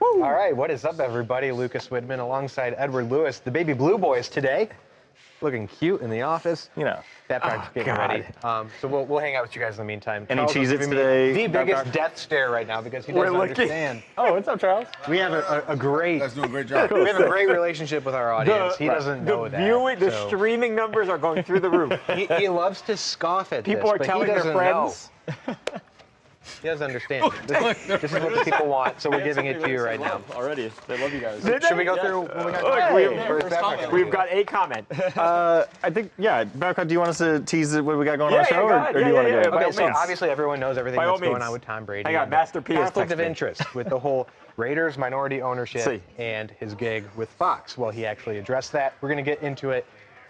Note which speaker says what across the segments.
Speaker 1: All right, what is up, everybody? Lucas Widman alongside Edward Lewis, the Baby Blue Boys today. Looking cute in the office.
Speaker 2: You know.
Speaker 1: Babcock's getting ready. So we'll hang out with you guys in the meantime.
Speaker 2: Any
Speaker 1: Charles is
Speaker 2: Cheez-Its
Speaker 1: giving me
Speaker 2: today,
Speaker 1: the biggest
Speaker 2: Babcock?
Speaker 1: death stare right now because he doesn't understand.
Speaker 2: Oh, what's up, Charles?
Speaker 1: We have a great,
Speaker 3: That's doing a great job.
Speaker 1: we have a great relationship with our audience. He doesn't know that.
Speaker 4: The
Speaker 1: so
Speaker 4: streaming numbers are going through the roof.
Speaker 1: he loves to scoff at
Speaker 4: People are
Speaker 1: this, but
Speaker 4: telling
Speaker 1: he
Speaker 4: their
Speaker 1: doesn't
Speaker 4: friends.
Speaker 1: know. He doesn't understand. This is what the people want, so we're giving it to you right now.
Speaker 2: Already. They love you guys.
Speaker 1: Should we go through what we got?
Speaker 4: We've got a comment.
Speaker 2: I think, Babcock, do you want us to tease what we got going on the show,
Speaker 4: go ahead.
Speaker 2: or do you want to go?
Speaker 4: By
Speaker 1: Okay,
Speaker 4: all
Speaker 1: so
Speaker 4: means.
Speaker 1: obviously everyone knows everything
Speaker 4: By all
Speaker 1: that's going
Speaker 4: means.
Speaker 1: on with Tom Brady.
Speaker 4: I got
Speaker 1: and the
Speaker 4: Master P has
Speaker 1: conflict of
Speaker 4: texted me.
Speaker 1: interest with the whole Raiders minority ownership
Speaker 4: See.
Speaker 1: and his gig with Fox. Well, he actually addressed that. We're going to get into it.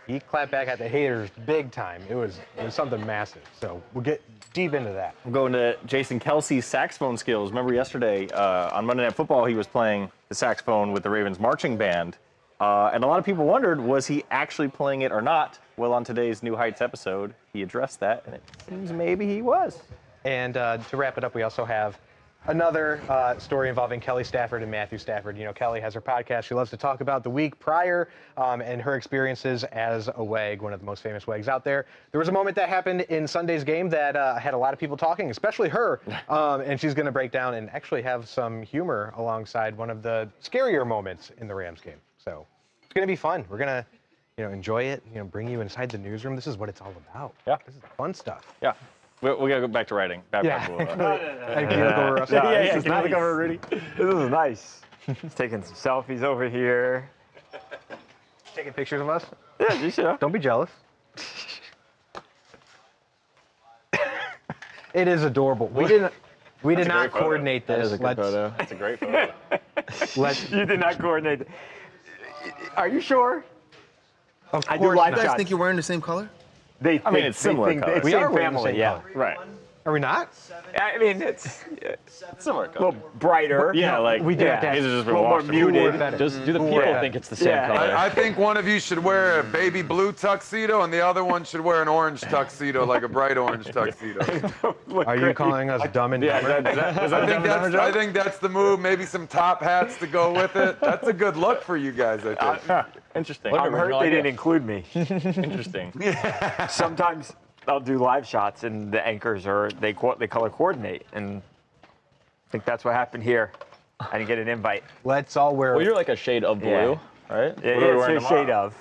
Speaker 1: He clapped back at the haters big time. It was something massive. So we'll get deep into that.
Speaker 2: I'm going to Jason Kelce's saxophone skills. Remember yesterday on Monday Night Football, he was playing the saxophone with the Ravens marching band. And a lot of people wondered, was he actually playing it or not? Well, on today's New Heights episode, he addressed that, and it seems maybe he was.
Speaker 1: And to wrap it up, we also have another story involving Kelly Stafford and Matthew Stafford. You know, Kelly has her podcast. She loves to talk about the week prior and her experiences as a WAG, one of the most famous WAGs out there. There was a moment that happened in Sunday's game that had a lot of people talking, especially her. And she's going to break down and actually have some humor alongside one of the scarier moments in the Rams game. So it's going to be fun. We're going to enjoy it, bring you inside the newsroom. This is what it's all about.
Speaker 2: Yeah.
Speaker 1: This is fun stuff.
Speaker 2: Yeah. We got to go back to writing. Babcock will,
Speaker 4: This is nice. He's taking some selfies over here.
Speaker 1: Taking pictures of us?
Speaker 4: Yeah, you should.
Speaker 1: Don't be jealous. It is adorable. We did not
Speaker 2: photo.
Speaker 1: coordinate
Speaker 2: That
Speaker 1: this.
Speaker 2: is a good photo. That's a great photo.
Speaker 4: You did not coordinate. Are you sure?
Speaker 1: Of
Speaker 4: I do
Speaker 1: course
Speaker 4: live
Speaker 3: You guys
Speaker 4: shots.
Speaker 3: think you're wearing the same color?
Speaker 4: I
Speaker 2: mean, it's similar colors.
Speaker 4: It's
Speaker 1: We
Speaker 4: same
Speaker 1: are wearing the
Speaker 4: family,
Speaker 1: same
Speaker 4: yeah.
Speaker 1: color.
Speaker 2: Right.
Speaker 1: Are we not?
Speaker 4: I mean, it's
Speaker 2: Similar
Speaker 4: a
Speaker 2: color.
Speaker 4: little brighter.
Speaker 2: Yeah, like
Speaker 1: we did
Speaker 4: yeah.
Speaker 1: have to
Speaker 2: These are just
Speaker 4: a little more
Speaker 2: washed.
Speaker 4: muted.
Speaker 5: Do the people
Speaker 4: Yeah.
Speaker 5: think it's the same
Speaker 4: Yeah.
Speaker 5: color?
Speaker 6: I think one of you should wear a baby blue tuxedo and the other one should wear an orange tuxedo, like a bright orange tuxedo.
Speaker 1: Are you calling us dumb and dumber?
Speaker 6: I think that's the move. Maybe some top hats to go with it. That's a good look for you guys, I think.
Speaker 2: Interesting.
Speaker 4: I'm hurt they didn't include me.
Speaker 2: Interesting.
Speaker 4: Sometimes I'll do live shots and the anchors they color coordinate, and I think that's what happened here. I didn't get an invite.
Speaker 1: Let's all wear.
Speaker 5: Well, you're like a shade of blue,
Speaker 4: Yeah.
Speaker 5: right?
Speaker 2: What are we wearing
Speaker 4: It's a shade
Speaker 2: tomorrow?
Speaker 4: of.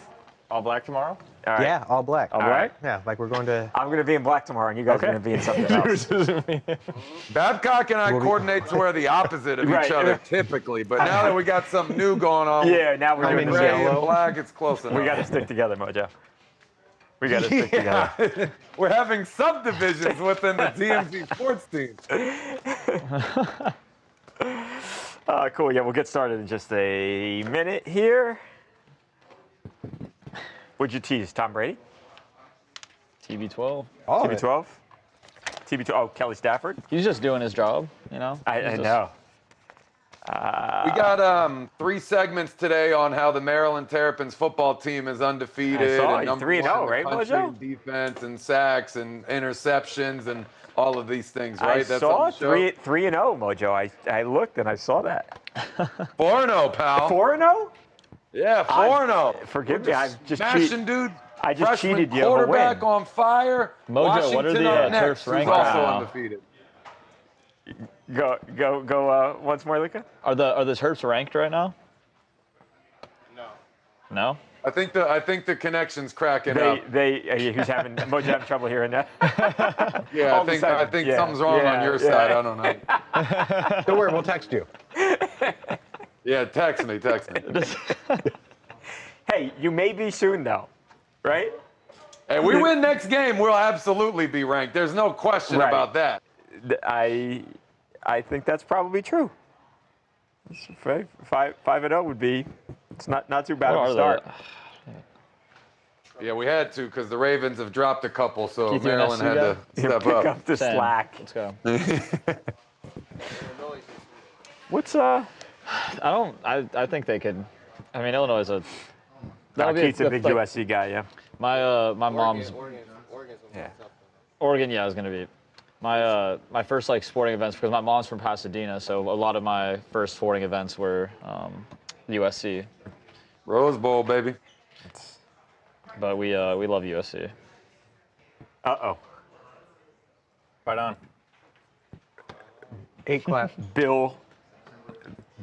Speaker 2: All black tomorrow?
Speaker 4: All right.
Speaker 1: Yeah, all black.
Speaker 2: All black?
Speaker 1: Yeah, like we're going to.
Speaker 4: I'm going to be in black tomorrow, and you guys are going to be in something else.
Speaker 6: Babcock and I coordinate to wear the opposite of
Speaker 4: Right.
Speaker 6: each other typically, but now that we got something new going on,
Speaker 4: Yeah, now we're
Speaker 1: I'm
Speaker 4: doing
Speaker 1: in
Speaker 4: the
Speaker 6: gray
Speaker 4: same.
Speaker 1: yellow.
Speaker 6: and black, it's close enough.
Speaker 4: We got to stick together, Mojo. We got to stick together.
Speaker 6: We're having subdivisions within the TMZ Sports team.
Speaker 4: Cool. Yeah, we'll get started in just a minute here. What'd you tease, Tom Brady?
Speaker 5: TB12.
Speaker 1: Oh,
Speaker 4: TB12? TB12. Oh, Kelly Stafford.
Speaker 5: He's just doing his job, you know?
Speaker 4: I know.
Speaker 6: We got 3 segments today on how the Maryland Terrapins football team is undefeated.
Speaker 4: I saw
Speaker 6: and
Speaker 4: you,
Speaker 6: number
Speaker 4: 3-0,
Speaker 6: one in the
Speaker 4: right,
Speaker 6: country
Speaker 4: Mojo?
Speaker 6: in defense and sacks and interceptions and all of these things,
Speaker 4: I
Speaker 6: right?
Speaker 4: saw
Speaker 6: on the show?
Speaker 4: 3-0, Mojo. I looked and I saw that.
Speaker 6: 4-0, pal.
Speaker 4: 4-0?
Speaker 6: Yeah, 4-0.
Speaker 4: Forgive me, I just
Speaker 6: Smashing, dude.
Speaker 4: I just
Speaker 6: Freshman
Speaker 4: cheated you of a
Speaker 6: quarterback
Speaker 4: win.
Speaker 6: on fire.
Speaker 5: Mojo,
Speaker 6: Washington
Speaker 5: what are the,
Speaker 6: up next,
Speaker 5: Terps
Speaker 6: who's
Speaker 5: ranked
Speaker 6: also
Speaker 5: now?
Speaker 6: undefeated.
Speaker 4: Go once more, Luca.
Speaker 5: Are the Terps ranked right now? No.
Speaker 6: I think the connection's cracking up.
Speaker 4: Who's having Mojo having trouble hearing that?
Speaker 6: Yeah,
Speaker 4: all of a sudden,
Speaker 6: I think
Speaker 4: yeah,
Speaker 6: something's wrong
Speaker 4: yeah,
Speaker 6: on your
Speaker 4: yeah.
Speaker 6: side. I don't know.
Speaker 1: Don't worry, we'll text you.
Speaker 6: Yeah, text me.
Speaker 4: Hey, you may be soon though, right?
Speaker 6: Hey, we win next game, we'll absolutely be ranked. There's no question
Speaker 4: Right.
Speaker 6: about that.
Speaker 4: I think that's probably true. 5-0 would be. It's not too bad of a start.
Speaker 6: Yeah, we had to because the Ravens have dropped a couple, so
Speaker 5: Keith, you an
Speaker 6: Maryland
Speaker 5: SC
Speaker 6: had to
Speaker 4: You
Speaker 6: step
Speaker 4: pick
Speaker 6: up.
Speaker 4: up the
Speaker 5: Same.
Speaker 4: slack.
Speaker 5: Let's go.
Speaker 4: What's
Speaker 5: I think they could. I mean, Illinois is a. That'll be
Speaker 4: Keith's a
Speaker 5: the-
Speaker 4: big
Speaker 5: the-
Speaker 4: USC guy, yeah.
Speaker 5: My mom's
Speaker 7: Oregon's
Speaker 4: Yeah.
Speaker 5: Oregon. Yeah, is gonna be. My first like sporting events, because my mom's from Pasadena, so a lot of my first sporting events were USC.
Speaker 6: Rose Bowl, baby.
Speaker 5: But we love USC.
Speaker 4: Uh-oh.
Speaker 2: Right on.
Speaker 1: 8 clap.
Speaker 4: Bill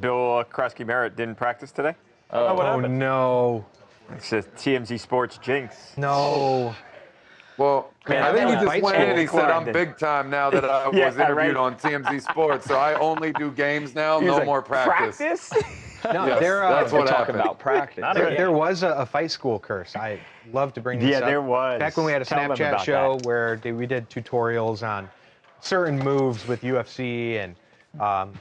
Speaker 4: Kroskey-Merritt didn't practice today.
Speaker 2: Oh, what
Speaker 1: Oh
Speaker 2: happened?
Speaker 1: no.
Speaker 4: It's just TMZ Sports jinx.
Speaker 1: No.
Speaker 6: Well,
Speaker 4: Man,
Speaker 6: I think he
Speaker 4: I
Speaker 6: just
Speaker 4: think
Speaker 6: went in and he said, I'm
Speaker 4: Clarendon.
Speaker 6: big time now that I
Speaker 4: Yeah,
Speaker 6: was interviewed
Speaker 4: right.
Speaker 6: on TMZ Sports, so I only do games now,
Speaker 4: He was
Speaker 6: no
Speaker 4: like,
Speaker 6: more practice.
Speaker 1: No,
Speaker 6: Yes,
Speaker 1: there,
Speaker 6: that's what
Speaker 5: Talk
Speaker 6: happened.
Speaker 5: about practice.
Speaker 2: Not
Speaker 1: there,
Speaker 2: again.
Speaker 1: there was a fight school curse. I love to bring this
Speaker 4: Yeah,
Speaker 1: up.
Speaker 4: there was.
Speaker 1: Back when we had a
Speaker 4: Tell them
Speaker 1: Snapchat
Speaker 4: about
Speaker 1: show
Speaker 4: that.
Speaker 1: where we did tutorials on certain moves with UFC and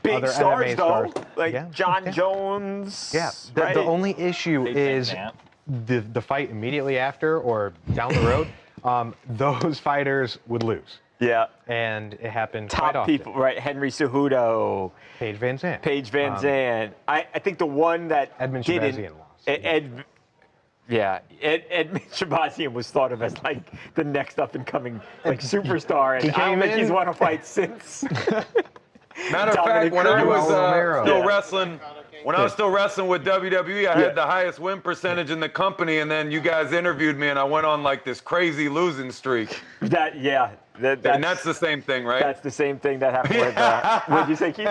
Speaker 4: Big
Speaker 1: other
Speaker 4: stars,
Speaker 1: MMA
Speaker 4: though,
Speaker 1: stars.
Speaker 4: like
Speaker 1: Yeah,
Speaker 4: John
Speaker 1: yeah.
Speaker 4: Jones.
Speaker 1: Yeah, the
Speaker 4: right?
Speaker 1: only issue
Speaker 2: Big
Speaker 1: is
Speaker 2: fan,
Speaker 1: the fight immediately after or down the road. Those fighters would lose,
Speaker 4: Yeah.
Speaker 1: and it happened quite
Speaker 4: Top
Speaker 1: often.
Speaker 4: people, right? Henry Cejudo,
Speaker 1: Paige Van Zandt.
Speaker 4: Paige Van Zandt. I think the one that
Speaker 1: Edmund
Speaker 4: didn't.
Speaker 1: Shabazian lost.
Speaker 4: Edmund Shabazian was thought of as like the next up and coming like superstar, and
Speaker 1: He
Speaker 4: I don't
Speaker 1: came
Speaker 4: think he's
Speaker 1: in-
Speaker 4: won a fight since.
Speaker 6: Matter of
Speaker 4: Dominic
Speaker 6: fact, when I
Speaker 4: Cruz.
Speaker 6: was
Speaker 1: Romero.
Speaker 6: still
Speaker 4: Yeah.
Speaker 6: wrestling, when I was still wrestling with WWE, I had the highest win percentage in the company, and then you guys interviewed me, and I went on like this crazy losing streak.
Speaker 4: And
Speaker 6: And that's the same thing, right?
Speaker 4: That's the same thing that happened with. What did you say, Keith?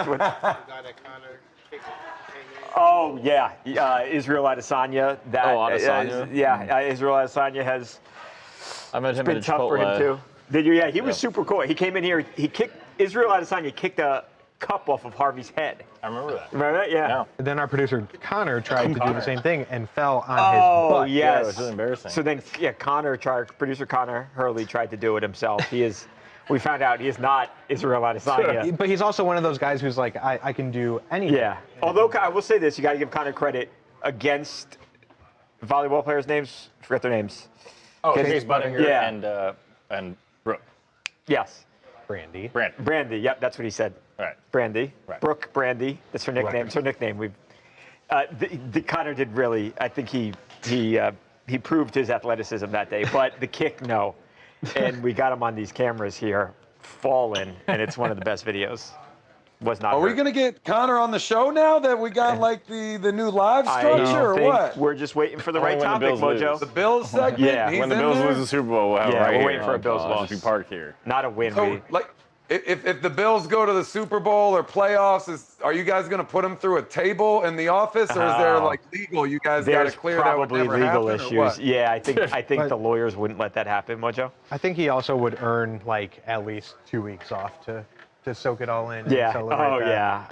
Speaker 4: Oh yeah, Israel Adesanya. That,
Speaker 5: Adesanya.
Speaker 4: Israel Adesanya has
Speaker 5: I met him
Speaker 4: been
Speaker 5: at a
Speaker 4: tough for him
Speaker 5: Chipotle.
Speaker 4: too. Did you? Yeah, he was super cool. He came in here. Israel Adesanya kicked a cup off of Harvey's head.
Speaker 2: I remember that.
Speaker 4: Remember that? Yeah.
Speaker 2: No.
Speaker 1: Then our producer Connor tried to do
Speaker 2: Connor.
Speaker 1: the same thing and fell on
Speaker 4: Oh
Speaker 1: his butt.
Speaker 4: yes.
Speaker 2: Yeah, it was really embarrassing.
Speaker 4: So then, producer Connor Hurley tried to do it himself. We found out he is not Israel Adesanya.
Speaker 1: But he's also one of those guys who's like, I can do anything.
Speaker 4: Yeah. Although I will say this, you got to give Connor credit against volleyball players' names. Forget their names.
Speaker 2: Oh,
Speaker 4: Case
Speaker 2: Case Buttinger
Speaker 4: Yeah.
Speaker 2: and Brooke.
Speaker 4: Yes.
Speaker 1: Brandy.
Speaker 4: Brandy. Yep, that's what he said.
Speaker 2: Right.
Speaker 4: Brandy.
Speaker 2: Right.
Speaker 4: Brooke Brandy. That's her nickname. It's her nickname. Connor did really. I think he proved his athleticism that day. But the kick, no. And we got him on these cameras here, falling, and it's one of the best videos. Was not.
Speaker 6: Are we
Speaker 4: hurt.
Speaker 6: gonna get Connor on the show now that we got like the new live
Speaker 4: I
Speaker 6: structure or
Speaker 4: think
Speaker 6: what?
Speaker 4: we're just waiting for the
Speaker 2: Only
Speaker 4: right
Speaker 2: when the
Speaker 4: topic,
Speaker 2: Bills
Speaker 4: Mojo.
Speaker 2: lose.
Speaker 6: The Bills segment?
Speaker 4: Yeah,
Speaker 6: He's
Speaker 2: When the
Speaker 6: in
Speaker 2: Bills
Speaker 6: there?
Speaker 2: lose the Super Bowl, we'll have
Speaker 4: Yeah,
Speaker 2: right
Speaker 4: we're
Speaker 2: here.
Speaker 4: waiting for a Bills
Speaker 2: I'll
Speaker 4: loss.
Speaker 2: just be parked here.
Speaker 4: Not a win.
Speaker 6: So, like, if the Bills go to the Super Bowl or playoffs, are you guys going to put them through a table in the office, or is there
Speaker 4: Oh.
Speaker 6: like legal? You guys got to
Speaker 4: There's
Speaker 6: clear that would
Speaker 4: probably
Speaker 6: never
Speaker 4: legal
Speaker 6: happen, or
Speaker 4: issues.
Speaker 6: what?
Speaker 4: Yeah, I think
Speaker 1: But-
Speaker 4: the lawyers wouldn't let that happen, Mojo.
Speaker 1: I think he also would earn like at least 2 weeks off to soak it all in.
Speaker 4: Yeah.
Speaker 1: And celebrate
Speaker 4: Oh
Speaker 1: that.
Speaker 4: yeah.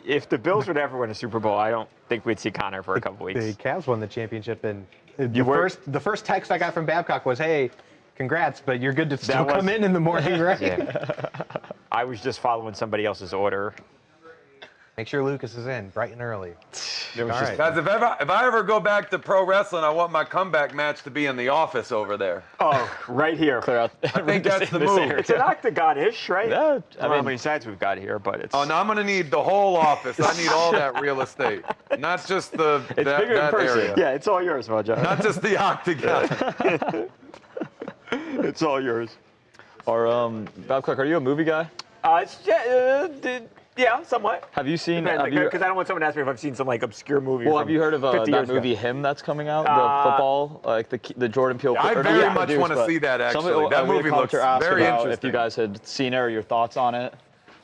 Speaker 4: If the Bills would ever win a Super Bowl, I don't think we'd see Connor for a couple
Speaker 1: The
Speaker 4: weeks.
Speaker 1: Cavs won the championship, and
Speaker 4: were-
Speaker 1: the first text I got from Babcock was, "Hey, congrats, but you're good to still
Speaker 4: was-
Speaker 1: come in the morning, right?"
Speaker 4: Yeah. I was just following somebody else's order.
Speaker 1: Make sure Lucas is in bright and early.
Speaker 4: It was
Speaker 1: All
Speaker 4: just,
Speaker 1: right.
Speaker 6: Guys, if I ever go back to pro wrestling, I want my comeback match to be in the office over there.
Speaker 4: oh, right here.
Speaker 5: Clear out.
Speaker 6: I think that's the move.
Speaker 4: It's an octagon-ish, right?
Speaker 5: Yeah,
Speaker 4: I don't know how
Speaker 5: mean-
Speaker 4: many sides we've got here, but it's.
Speaker 6: Oh, no, I'm going to need the whole office. I need all that real estate, not just that
Speaker 4: bigger in person.
Speaker 6: area.
Speaker 4: Yeah, it's all yours, Mojo.
Speaker 6: Not just the octagon.
Speaker 4: It's all yours.
Speaker 5: Or Babcock, are you a movie guy?
Speaker 4: Yeah, somewhat.
Speaker 5: Have you seen?
Speaker 4: Because I don't want someone to ask me if I've seen some like obscure movie.
Speaker 5: Well,
Speaker 4: from
Speaker 5: have you heard of
Speaker 4: 50
Speaker 5: that
Speaker 4: years ago.
Speaker 5: movie Him that's coming out? The football, like the Jordan Peele.
Speaker 6: I
Speaker 5: or
Speaker 6: very
Speaker 5: not
Speaker 6: much
Speaker 5: produced,
Speaker 6: want to
Speaker 5: but
Speaker 6: see that, actually.
Speaker 5: somebody-
Speaker 6: That
Speaker 5: we had
Speaker 6: movie
Speaker 5: a
Speaker 6: looks
Speaker 5: commenter asked
Speaker 6: very
Speaker 5: about
Speaker 6: interesting.
Speaker 5: If you guys had seen it or your thoughts on it.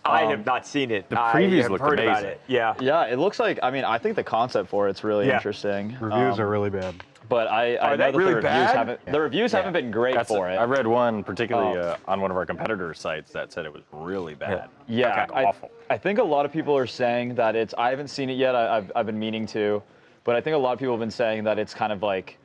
Speaker 4: I have not seen it.
Speaker 2: The
Speaker 4: I
Speaker 2: previews
Speaker 4: have
Speaker 2: looked
Speaker 4: heard about
Speaker 2: amazing.
Speaker 4: it. Yeah.
Speaker 5: Yeah, it looks like. I mean, I think the concept for it's really
Speaker 4: Yeah.
Speaker 5: interesting.
Speaker 1: Reviews are really bad.
Speaker 5: But I know
Speaker 4: they
Speaker 5: that
Speaker 6: really
Speaker 5: the reviews
Speaker 6: bad?
Speaker 5: haven't. The reviews haven't been great for it.
Speaker 2: I read one particularly
Speaker 5: Oh.
Speaker 2: on one of our competitors' sites that said it was really bad.
Speaker 5: Yeah,
Speaker 2: Like, awful.
Speaker 5: I think a lot of people are saying that it's. I haven't seen it yet. I've been meaning to, but I think a lot of people have been saying that it's kind of like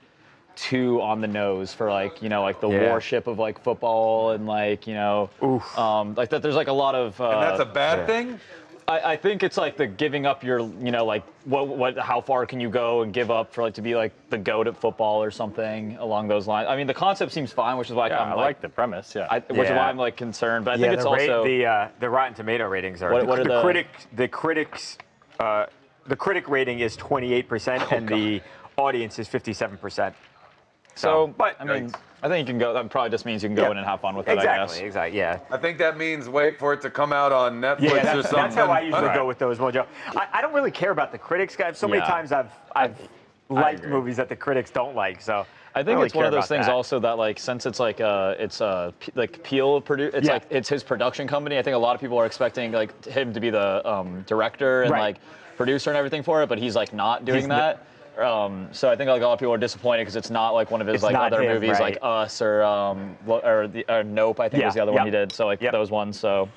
Speaker 5: too on the nose for like like the
Speaker 4: Yeah.
Speaker 5: warship of like football and like like that. There's like a lot of.
Speaker 6: And that's a bad thing?
Speaker 5: I think it's like the giving up your like what how far can you go and give up for like to be like the GOAT at football or something along those lines. I mean the concept seems fine, which is why
Speaker 2: Yeah,
Speaker 5: I'm
Speaker 2: I like the premise. Yeah.
Speaker 5: which is
Speaker 4: Yeah.
Speaker 5: why I'm like concerned. But I
Speaker 4: Yeah,
Speaker 5: think it's
Speaker 4: the
Speaker 5: also
Speaker 4: the Rotten Tomato ratings are
Speaker 5: What are
Speaker 4: the critic rating is 28% and the audience is 57%.
Speaker 5: So,
Speaker 4: but
Speaker 5: I mean, I think you can go. That probably just means you can go in and have fun with it.
Speaker 4: exactly,
Speaker 5: I guess.
Speaker 4: exactly, yeah.
Speaker 6: I think that means wait for it to come out on Netflix
Speaker 4: Yeah,
Speaker 6: or something.
Speaker 4: that's how I usually
Speaker 2: Right.
Speaker 4: go with those, Mojo. I don't really care about the critics, guys. So many
Speaker 5: Yeah.
Speaker 4: times I've liked
Speaker 5: agree.
Speaker 4: movies that the critics don't like. So
Speaker 5: I think
Speaker 4: don't
Speaker 5: it's
Speaker 4: really
Speaker 5: one of
Speaker 4: care
Speaker 5: those
Speaker 4: about
Speaker 5: things
Speaker 4: that.
Speaker 5: also that like since it's like like Peele it's
Speaker 4: Yeah.
Speaker 5: like it's his production company. I think a lot of people are expecting like him to be the director and
Speaker 4: Right.
Speaker 5: like producer and everything for it, but he's like not doing
Speaker 4: He's
Speaker 5: that. So I think like a lot of people are disappointed because it's not like one of his
Speaker 4: It's
Speaker 5: like
Speaker 4: not
Speaker 5: other
Speaker 4: him,
Speaker 5: movies
Speaker 4: right.
Speaker 5: like Us or Nope. I think
Speaker 4: Yeah,
Speaker 5: was the other one
Speaker 4: yeah.
Speaker 5: he did. So like
Speaker 4: Yep.
Speaker 5: those ones. So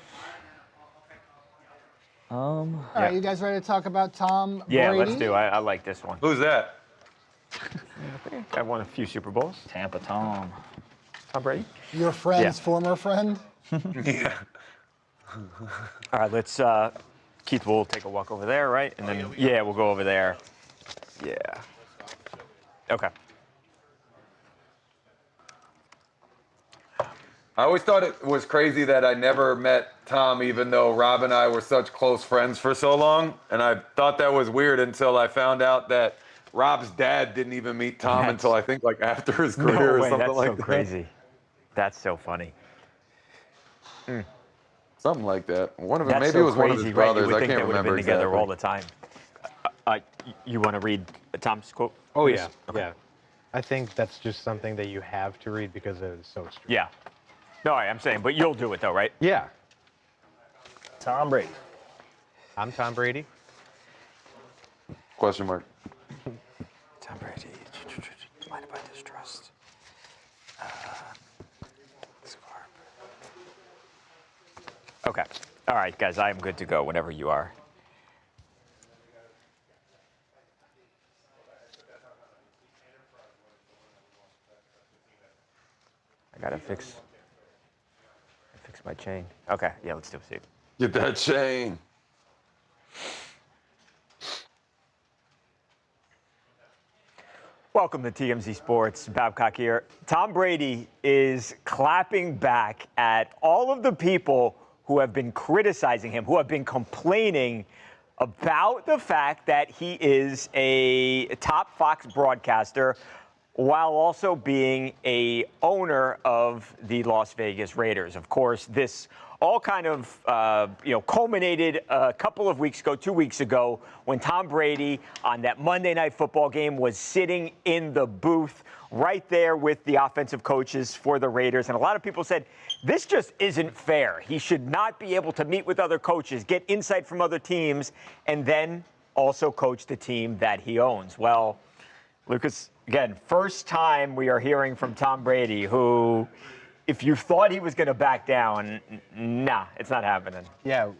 Speaker 3: All right, you guys ready to talk about Tom
Speaker 4: Yeah,
Speaker 3: Brady?
Speaker 4: let's do. I like this one.
Speaker 6: Who's that?
Speaker 4: I won a few Super Bowls.
Speaker 5: Tampa Tom.
Speaker 4: Tom Brady.
Speaker 3: Your friend's
Speaker 4: Yeah.
Speaker 3: former friend?
Speaker 6: Yeah.
Speaker 4: All right, let's. Keith, we'll take a walk over there, right? And then we'll go over there. Yeah. Okay.
Speaker 6: I always thought it was crazy that I never met Tom, even though Rob and I were such close friends for so long. And I thought that was weird until I found out that Rob's dad didn't even meet Tom
Speaker 4: That's-
Speaker 6: until I think like after his
Speaker 4: No
Speaker 6: career or
Speaker 4: way,
Speaker 6: something
Speaker 4: that's
Speaker 6: like
Speaker 4: so
Speaker 6: that.
Speaker 4: crazy. That's so funny.
Speaker 6: Something like that. One of
Speaker 4: That's
Speaker 6: maybe
Speaker 4: so
Speaker 6: it was
Speaker 4: crazy,
Speaker 6: one of his
Speaker 4: right?
Speaker 6: brothers.
Speaker 4: You would
Speaker 6: I
Speaker 4: think
Speaker 6: can't
Speaker 4: they would have
Speaker 6: remember
Speaker 4: been together
Speaker 6: exactly.
Speaker 4: all the time. You want to read Tom's quote?
Speaker 1: Oh
Speaker 4: please?
Speaker 1: yeah,
Speaker 4: Okay.
Speaker 1: yeah. I think that's just something that you have to read because it is so strange.
Speaker 4: Yeah. No, I'm saying, but you'll do it though, right?
Speaker 1: Yeah.
Speaker 2: Tom Brady.
Speaker 1: I'm Tom Brady.
Speaker 6: Question mark.
Speaker 4: Tom Brady. Blinded by distrust. Okay. All right, guys, I am good to go whenever you are. I gotta fix my chain. Okay, yeah, let's do it.
Speaker 6: Get that chain.
Speaker 4: Welcome to TMZ Sports. Babcock here. Tom Brady is clapping back at all of the people who have been criticizing him, who have been complaining about the fact that he is a top Fox broadcaster while also being a owner of the Las Vegas Raiders. Of course, this all kind of culminated a couple of weeks ago, 2 weeks ago, when Tom Brady on that Monday Night Football game was sitting in the booth right there with the offensive coaches for the Raiders. And a lot of people said, this just isn't fair. He should not be able to meet with other coaches, get insight from other teams, and then also coach the team that he owns. Well, Lucas, again, first time we are hearing from Tom Brady, who, if you thought he was going to back down, nah, it's not happening.
Speaker 1: Yeah.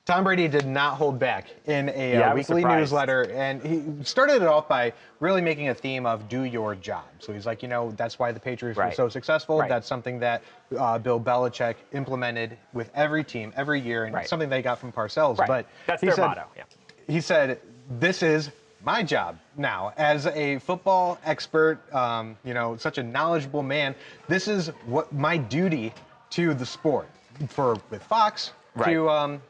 Speaker 1: Tom Brady did not hold back in a
Speaker 4: Yeah, I was
Speaker 1: weekly
Speaker 4: surprised.
Speaker 1: newsletter, and he started it off by really making a theme of do your job. So he's like, that's why the Patriots were
Speaker 4: Right.
Speaker 1: so successful.
Speaker 4: Right.
Speaker 1: That's something that Bill Belichick implemented with every team every year, and
Speaker 4: Right.
Speaker 1: something they got from Parcells.
Speaker 4: Right.
Speaker 1: But
Speaker 4: That's
Speaker 1: he
Speaker 4: their
Speaker 1: said,
Speaker 4: motto. Yeah.
Speaker 1: He said, this is my job now as a football expert, such a knowledgeable man. This is what my duty to the sport with Fox
Speaker 4: Right.
Speaker 1: to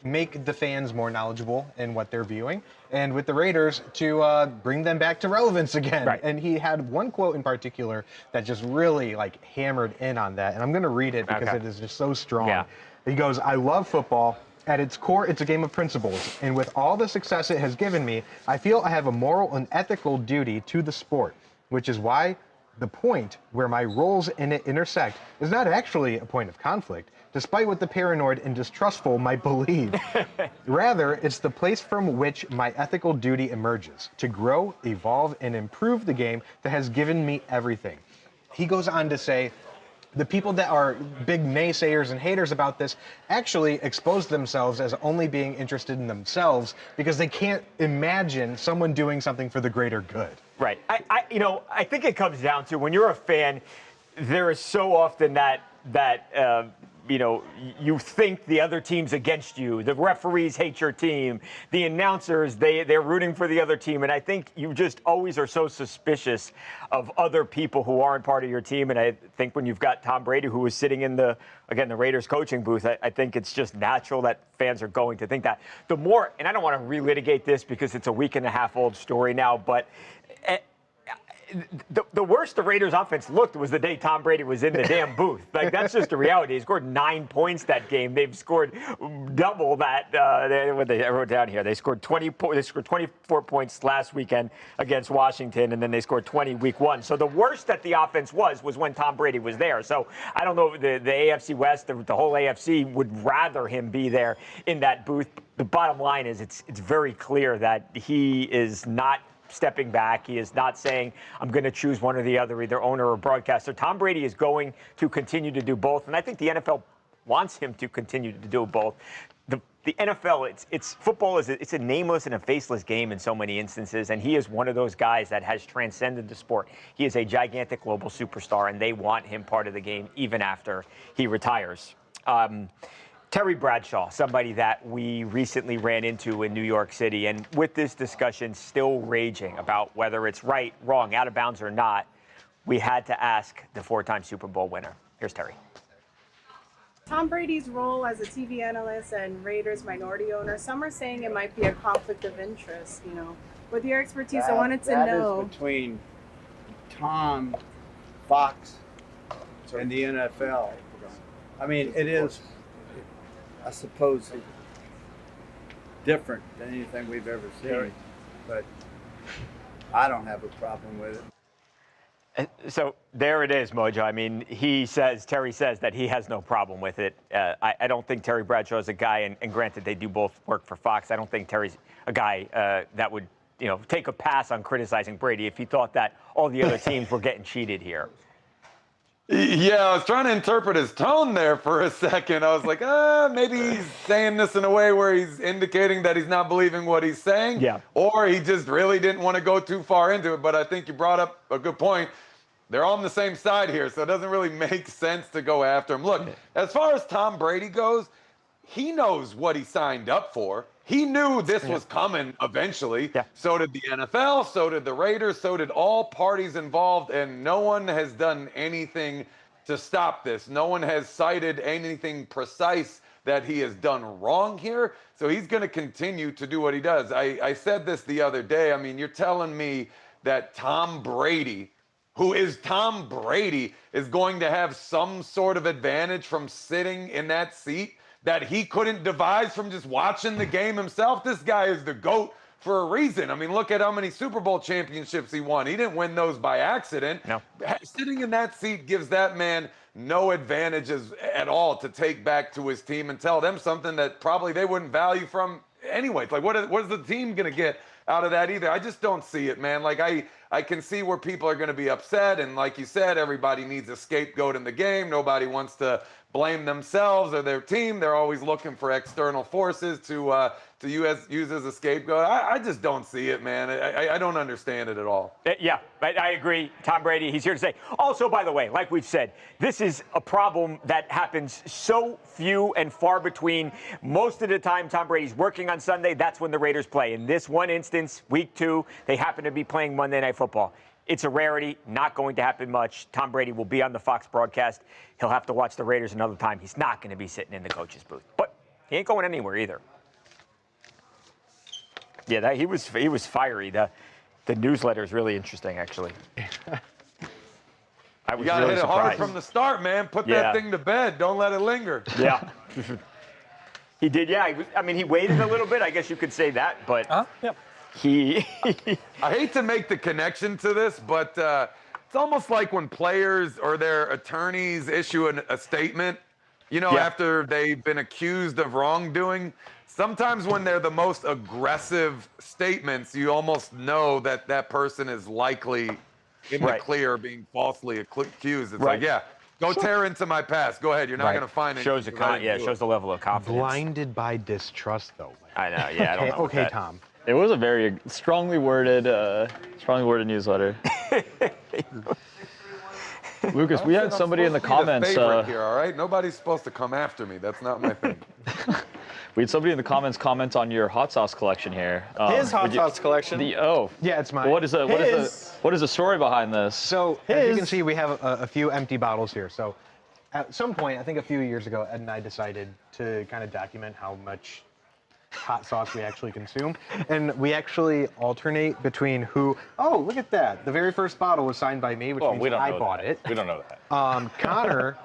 Speaker 1: make the fans more knowledgeable in what they're viewing, and with the Raiders to bring them back to relevance again.
Speaker 4: Right.
Speaker 1: And he had one quote in particular that just really hammered in on that, and I'm going to read it because
Speaker 4: Okay.
Speaker 1: it is just so strong.
Speaker 4: Yeah.
Speaker 1: He goes, "I love football. At its core, it's a game of principles, and with all the success it has given me, I feel I have a moral and ethical duty to the sport, which is why the point where my roles in it intersect is not actually a point of conflict, despite what the paranoid and distrustful might believe. Rather, it's the place from which my ethical duty emerges, to grow, evolve, and improve the game that has given me everything." He goes on to say, the people that are big naysayers and haters about this actually expose themselves as only being interested in themselves because they can't imagine someone doing something for the greater good.
Speaker 4: Right. I think it comes down to when you're a fan, there is so often that you think the other team's against you. The referees hate your team. The announcers, they're rooting for the other team. And I think you just always are so suspicious of other people who aren't part of your team. And I think when you've got Tom Brady, who is sitting in the Raiders coaching booth, I think it's just natural that fans are going to think that. The more, and I don't want to relitigate this because it's a week and a half old story now, but the worst the Raiders offense looked was the day Tom Brady was in the damn booth. Like, that's just the reality. He scored 9 points that game. They've scored double that. What I wrote down here. They scored 24 points last weekend against Washington, and then they scored 20 week 1. So the worst that the offense was when Tom Brady was there. So I don't know, the AFC West, the whole AFC would rather him be there in that booth. The bottom line is it's very clear that he is not stepping back. He is not saying, I'm going to choose one or the other, either owner or broadcaster. Tom Brady is going to continue to do both, and I think the NFL wants him to continue to do both. The NFL, it's football it's a nameless and a faceless game in so many instances, and he is one of those guys that has transcended the sport. He is a gigantic global superstar, and they want him part of the game even after he retires. Terry Bradshaw, somebody that we recently ran into in New York City, and with this discussion still raging about whether it's right, wrong, out of bounds or not, we had to ask the 4-time Super Bowl winner. Here's Terry.
Speaker 7: Tom Brady's role as a TV analyst and Raiders minority owner, some are saying it might be a conflict of interest, you know. With your expertise, I wanted to know.
Speaker 8: That is between Tom, Fox, and the NFL. I mean, it is, I suppose, different than anything we've ever seen, but I don't have a problem with it.
Speaker 4: So there it is, Mojo. I mean, Terry says that he has no problem with it. I don't think Terry Bradshaw is a guy, and granted, they do both work for Fox. I don't think Terry's a guy that would, take a pass on criticizing Brady if he thought that all the other teams were getting cheated here.
Speaker 6: Yeah, I was trying to interpret his tone there for a second. I was like, maybe he's saying this in a way where he's indicating that he's not believing what he's saying.
Speaker 4: Yeah.
Speaker 6: Or he just really didn't want to go too far into it. But I think you brought up a good point. They're all on the same side here, so it doesn't really make sense to go after him. Look, as far as Tom Brady goes, he knows what he signed up for. He knew this was coming eventually.
Speaker 4: Yeah.
Speaker 6: So did the NFL, so did the Raiders, so did all parties involved, and no one has done anything to stop this. No one has cited anything precise that he has done wrong here. So he's going to continue to do what he does. I said this the other day. I mean, you're telling me that Tom Brady, who is Tom Brady, is going to have some sort of advantage from sitting in that seat that he couldn't devise from just watching the game himself? This guy is the GOAT for a reason. I mean, look at how many Super Bowl championships he won. He didn't win those by accident.
Speaker 4: No. Sitting
Speaker 6: in that seat gives that man no advantages at all to take back to his team and tell them something that probably they wouldn't value from anyway. It's like, what is the team going to get out of that either? I just don't see it, man. Like, I can see where people are going to be upset. And like you said, everybody needs a scapegoat in the game. Nobody wants to blame themselves or their team. They're always looking for external forces to use as a scapegoat. I just don't see it, man. I don't understand it at all.
Speaker 4: Yeah, I agree. Tom Brady, he's here to say. Also, by the way, like we've said, this is a problem that happens so few and far between. Most of the time, Tom Brady's working on Sunday. That's when the Raiders play. In this one instance, week 2, they happen to be playing Monday Night Football. It's a rarity, not going to happen much. Tom Brady will be on the Fox broadcast. He'll have to watch the Raiders another time. He's not going to be sitting in the coach's booth. But he ain't going anywhere either. Yeah, he was fiery. The newsletter is really interesting, actually. I was
Speaker 6: You got to
Speaker 4: really
Speaker 6: hit it
Speaker 4: surprised.
Speaker 6: hard from the start, man. Put that thing to bed. Don't let it linger.
Speaker 4: Yeah. He did, yeah. He waited a little bit. I guess you could say that, but
Speaker 5: Yep.
Speaker 6: I hate to make the connection to this, but it's almost like when players or their attorneys issue a statement, after they've been accused of wrongdoing. Sometimes when they're the most aggressive statements, you almost know that that person is likely in the clear being falsely accused. It's like, go tear into my past. Go ahead. You're not going to find it.
Speaker 4: Shows the level of confidence.
Speaker 1: Blinded by distrust, though.
Speaker 4: I know. Yeah, I don't know.
Speaker 1: Okay, Tom.
Speaker 5: It was a very strongly worded newsletter. Lucas, we had somebody in the comments.
Speaker 6: Here, all right? Nobody's supposed to come after me. That's not my thing.
Speaker 5: We had somebody in the comments comment on your hot sauce collection here.
Speaker 9: His hot sauce collection.
Speaker 1: Yeah, it's mine.
Speaker 5: What is the story behind this?
Speaker 1: So as you can see, we have a few empty bottles here. So at some point, I think a few years ago, Ed and I decided to kind of document how much hot sauce we actually consume. And we actually alternate between who. Oh, look at that. The very first bottle was signed by me, which means
Speaker 2: we don't
Speaker 1: I
Speaker 2: know
Speaker 1: bought
Speaker 2: that.
Speaker 1: it.
Speaker 2: We don't know that.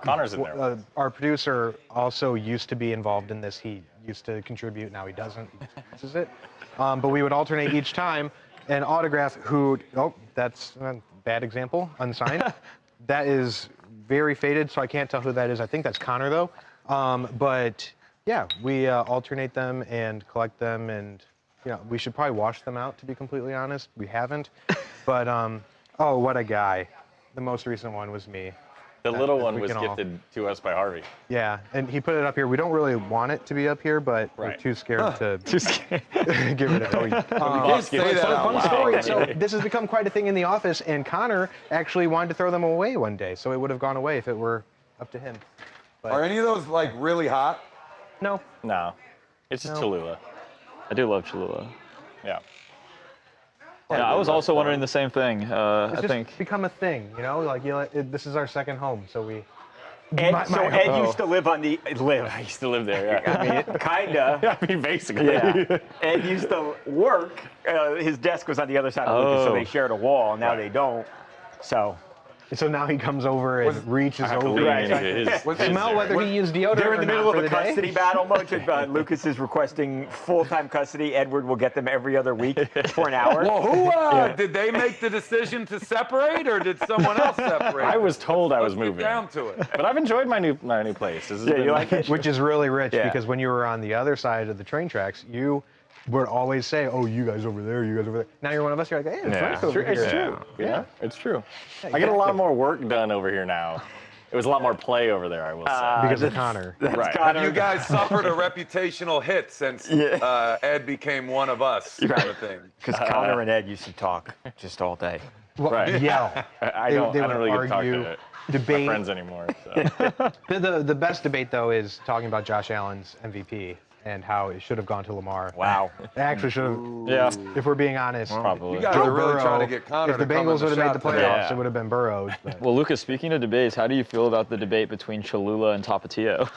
Speaker 1: Connor's
Speaker 2: in there.
Speaker 1: Our producer also used to be involved in this. He used to contribute. Now he doesn't. He just uses it. But we would alternate each time and autograph who. Oh, that's a bad example. Unsigned. That is very faded, so I can't tell who that is. I think that's Connor, though. But yeah, we alternate them and collect them, and we should probably wash them out, to be completely honest. We haven't. But oh, what a guy! The most recent one was me.
Speaker 2: The little one
Speaker 1: we
Speaker 2: was
Speaker 1: can all-
Speaker 2: gifted to us by Harvey.
Speaker 1: Yeah, and he put it up here. We don't really want it to be up here, but we're
Speaker 2: Right.
Speaker 1: too scared to
Speaker 5: Too scared.
Speaker 1: give it a
Speaker 6: Can't say that out
Speaker 1: fun
Speaker 6: loud.
Speaker 1: story. So this has become quite a thing in the office, and Connor actually wanted to throw them away one day, so it would have gone away if it were up to him. But
Speaker 6: Are any of those like really hot?
Speaker 1: no,
Speaker 2: No, it's just
Speaker 1: No.
Speaker 2: Cholula.
Speaker 5: I do love Cholula.
Speaker 2: Yeah.
Speaker 5: Yeah, I was also wondering the same thing.
Speaker 1: it's
Speaker 5: I
Speaker 1: just
Speaker 5: think.
Speaker 1: become a thing, like this is our second home, so we.
Speaker 4: Ed,
Speaker 1: My-
Speaker 4: so
Speaker 1: my-
Speaker 4: Ed
Speaker 2: oh.
Speaker 4: used to live on the
Speaker 2: I used to live there. Yeah.
Speaker 4: I mean, kinda.
Speaker 2: I mean, basically.
Speaker 4: Yeah. Ed used to work. His desk was on the other side of Lucas, so
Speaker 5: Oh.
Speaker 4: they shared a wall. Now
Speaker 2: Right.
Speaker 4: they don't. So
Speaker 1: So now he comes over and reaches
Speaker 2: I have to
Speaker 1: over.
Speaker 2: lean
Speaker 4: Right.
Speaker 2: into his.
Speaker 1: Smell whether he used deodorant
Speaker 4: they're in
Speaker 1: or
Speaker 4: the middle
Speaker 1: not
Speaker 4: of
Speaker 1: for
Speaker 4: a
Speaker 1: the day.
Speaker 4: custody battle. Lucas is requesting full-time custody. Edward will get them every other week for an hour.
Speaker 6: Well, who did they make the decision to separate, or did someone else separate?
Speaker 2: I was told I was
Speaker 6: Let's get
Speaker 2: moving.
Speaker 6: down to it.
Speaker 2: But I've enjoyed my new place. This has
Speaker 4: Yeah,
Speaker 2: been-
Speaker 4: you like it?
Speaker 1: Which is really rich
Speaker 4: Yeah.
Speaker 1: because when you were on the other side of the train tracks, you would always say, "Oh, you guys over there, you guys over there." Now you're one of us. You're like, "Hey, it's Frank over
Speaker 2: It's
Speaker 1: here."
Speaker 2: true. Yeah, it's true. I get a
Speaker 1: exactly.
Speaker 2: lot more work done over here now. It was a lot more play over there, I will say.
Speaker 1: Because of Connor.
Speaker 2: Right.
Speaker 4: Connor.
Speaker 6: You guys suffered a reputational hit since Ed became one of us, kind of thing.
Speaker 4: Because Connor and Ed used to talk just all day.
Speaker 1: Well,
Speaker 2: Right.
Speaker 1: yell.
Speaker 2: I
Speaker 1: They-
Speaker 2: don't
Speaker 1: they would
Speaker 2: really get to talk
Speaker 1: argue,
Speaker 2: to my
Speaker 1: debate.
Speaker 2: friends anymore. So.
Speaker 1: The best debate though is talking about Josh Allen's MVP and how it should have gone to Lamar.
Speaker 4: Wow.
Speaker 1: It actually should have.
Speaker 5: Yeah.
Speaker 1: If we're being honest.
Speaker 2: Probably.
Speaker 6: You guys
Speaker 1: Joe
Speaker 6: are really
Speaker 1: Burrow,
Speaker 6: trying to get Connor
Speaker 1: if the
Speaker 6: to come in
Speaker 1: Bengals would have made the
Speaker 6: shot
Speaker 1: playoffs,
Speaker 6: today.
Speaker 1: it would have been Burrows. But
Speaker 5: Well, Lucas, speaking of debates, how do you feel about the debate between Cholula and Tapatio?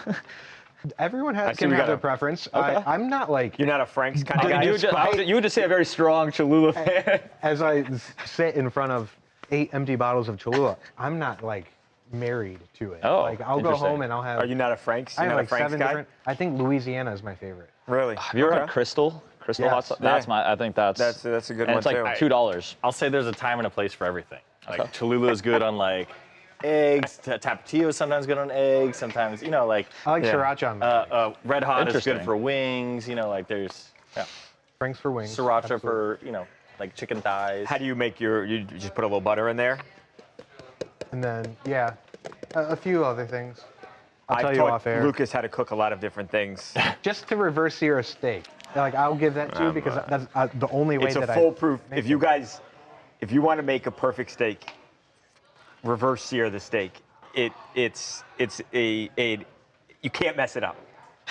Speaker 1: everyone
Speaker 4: I
Speaker 1: has,
Speaker 4: see
Speaker 1: can
Speaker 4: we
Speaker 1: have
Speaker 4: got
Speaker 1: their
Speaker 4: a-
Speaker 1: preference.
Speaker 5: Okay.
Speaker 1: I'm not like,
Speaker 4: You're not a Frank's kind of
Speaker 1: Dude,
Speaker 4: guy.
Speaker 5: you would just say a very strong Cholula fan.
Speaker 1: as I sit in front of 8 empty bottles of Cholula, I'm not like married to it.
Speaker 5: Oh,
Speaker 1: like I'll go
Speaker 5: interesting.
Speaker 1: home and I'll have.
Speaker 4: Are you not a Frank's?
Speaker 1: I
Speaker 4: You're
Speaker 1: have
Speaker 4: not
Speaker 1: like
Speaker 4: a Frank's
Speaker 1: 7
Speaker 4: guy?
Speaker 1: different. I think Louisiana is my favorite.
Speaker 4: Really?
Speaker 5: Have you ever
Speaker 4: Okay.
Speaker 5: had Crystal? Crystal hot
Speaker 1: Yes.
Speaker 5: sauce? That's
Speaker 4: Yeah.
Speaker 5: I think that's
Speaker 4: That's a good
Speaker 5: and
Speaker 4: one
Speaker 5: it's like
Speaker 4: too.
Speaker 5: $2.
Speaker 2: I'll say there's a time and a place for everything. Like Cholula is good on like eggs. Tapatio is sometimes good on eggs. Sometimes, like
Speaker 1: I like
Speaker 4: Yeah.
Speaker 1: sriracha on mine.
Speaker 2: Red Hot is good
Speaker 5: Interesting.
Speaker 2: for wings. Like there's
Speaker 1: Franks for wings.
Speaker 2: sriracha
Speaker 1: absolutely.
Speaker 2: for like chicken thighs.
Speaker 4: How do you make you just put a little butter in there?
Speaker 1: And then a few other things. I'll tell
Speaker 4: I
Speaker 1: you
Speaker 4: taught
Speaker 1: off air.
Speaker 4: Lucas how to cook a lot of different things.
Speaker 1: Just to reverse sear a steak. Like I'll give that to you because that's the only way
Speaker 4: It's a
Speaker 1: that
Speaker 4: foolproof.
Speaker 1: I.
Speaker 4: If you want to make a perfect steak, reverse sear the steak. It's you can't mess it up.